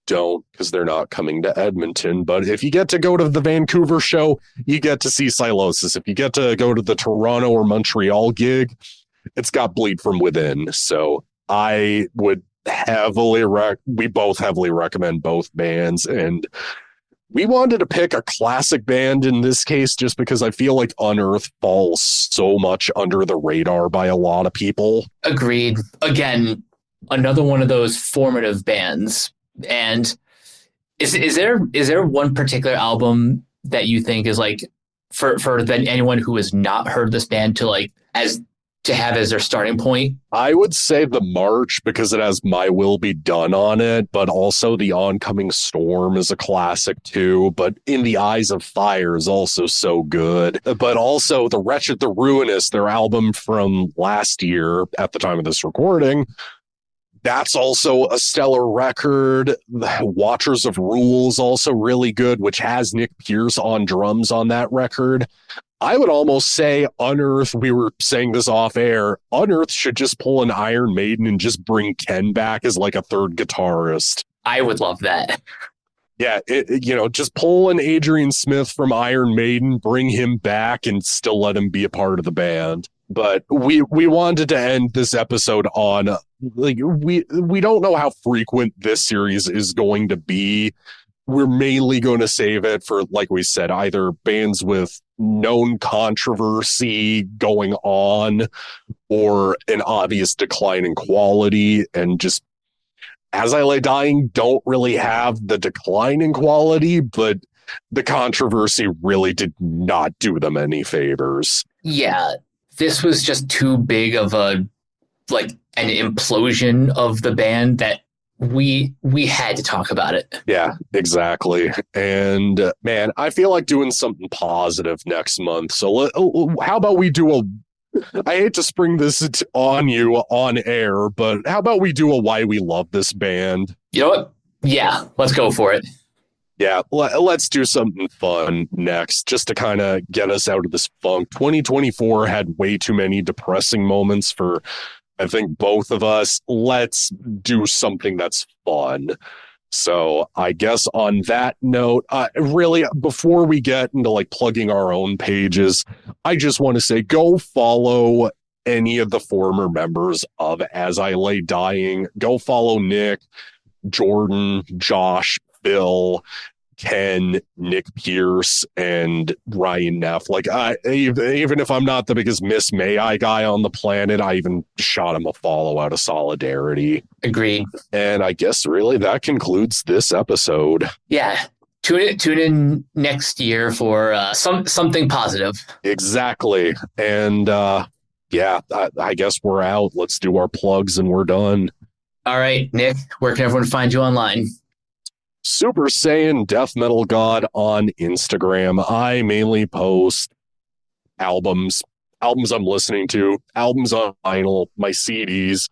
don't, because they're not coming to Edmonton. But if you get to go to the Vancouver show, you get to see Silosis. If you get to go to the Toronto or Montreal gig, it's got Bleed From Within. So I would we both heavily recommend both bands. And we wanted to pick a classic band in this case just because I feel like Unearth falls so much under the radar by a lot of people. Agreed. Again, another one of those formative bands. And is there one particular album that you think is like for anyone who has not heard this band to have as their starting point? I would say The March, because it has My Will Be Done on it, but also The Oncoming Storm is a classic too. But In the Eyes of Fire is also so good. But also The Wretched, The Ruinous, their album from last year at the time of this recording, that's also a stellar record. Watchers of Rules also really good, which has Nick Pierce on drums on that record. I would almost say Unearth, we were saying this off air, Unearth should just pull an Iron Maiden and just bring Ken back as like a third guitarist. I would love that. Yeah, just pull an Adrian Smith from Iron Maiden, bring him back, and still let him be a part of the band. But we wanted to end this episode on, we don't know how frequent this series is going to be. We're mainly going to save it for, like we said, either bands with known controversy going on or an obvious decline in quality. And just As I Lay Dying don't really have the decline in quality, but the controversy really did not do them any favors. Yeah, this was just too big of an implosion of the band that we had to talk about it. Yeah, exactly. And man, I feel like doing something positive next month. So how about we do I hate to spring this on you on air, but how about we do a Why We Love This Band? You know what? Yeah, let's go for it. Yeah, let's do something fun next, just to kind of get us out of this funk. 2024 had way too many depressing moments for, I think, both of us. Let's do something that's fun. So I guess on that note, really, before we get into plugging our own pages, I just want to say go follow any of the former members of As I Lay Dying. Go follow Nick, Jordan, Josh, Phil, Ken, Nick Pierce, and Ryan Neff. Even if I'm not the biggest Miss May I guy on the planet, I even shot him a follow out of solidarity. Agreed. And I guess really that concludes this episode. Yeah. Tune in next year for something positive. Exactly. And I guess we're out. Let's do our plugs and we're done. All right, Nick, where can everyone find you online? Super Saiyan Death Metal God on Instagram. I mainly post albums I'm listening to, albums on vinyl, my CDs,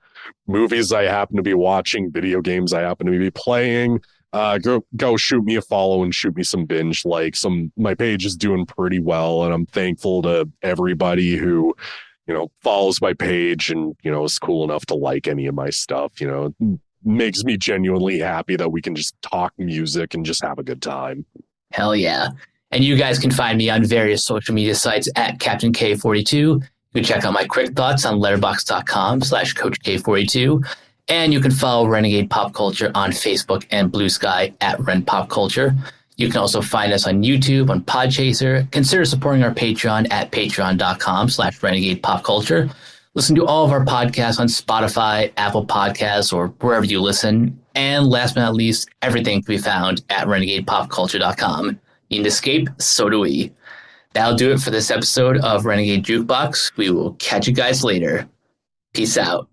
movies I happen to be watching, video games I happen to be playing. Go shoot me a follow and shoot me some binge likes. My page is doing pretty well, and I'm thankful to everybody who follows my page and is cool enough to like any of my stuff. Makes me genuinely happy that we can just talk music and just have a good time. Hell yeah. And you guys can find me on various social media sites at Captain K42. You can check out my quick thoughts on letterboxd.com/CoachK42. And you can follow Renegade Pop Culture on Facebook and Blue Sky at Ren Pop Culture. You can also find us on YouTube, on Podchaser. Consider supporting our Patreon at patreon.com/Renegade Pop Culture. Listen to all of our podcasts on Spotify, Apple Podcasts, or wherever you listen. And last but not least, everything can be found at renegadepopculture.com. You need to escape, so do we. That'll do it for this episode of Renegade Jukebox. We will catch you guys later. Peace out.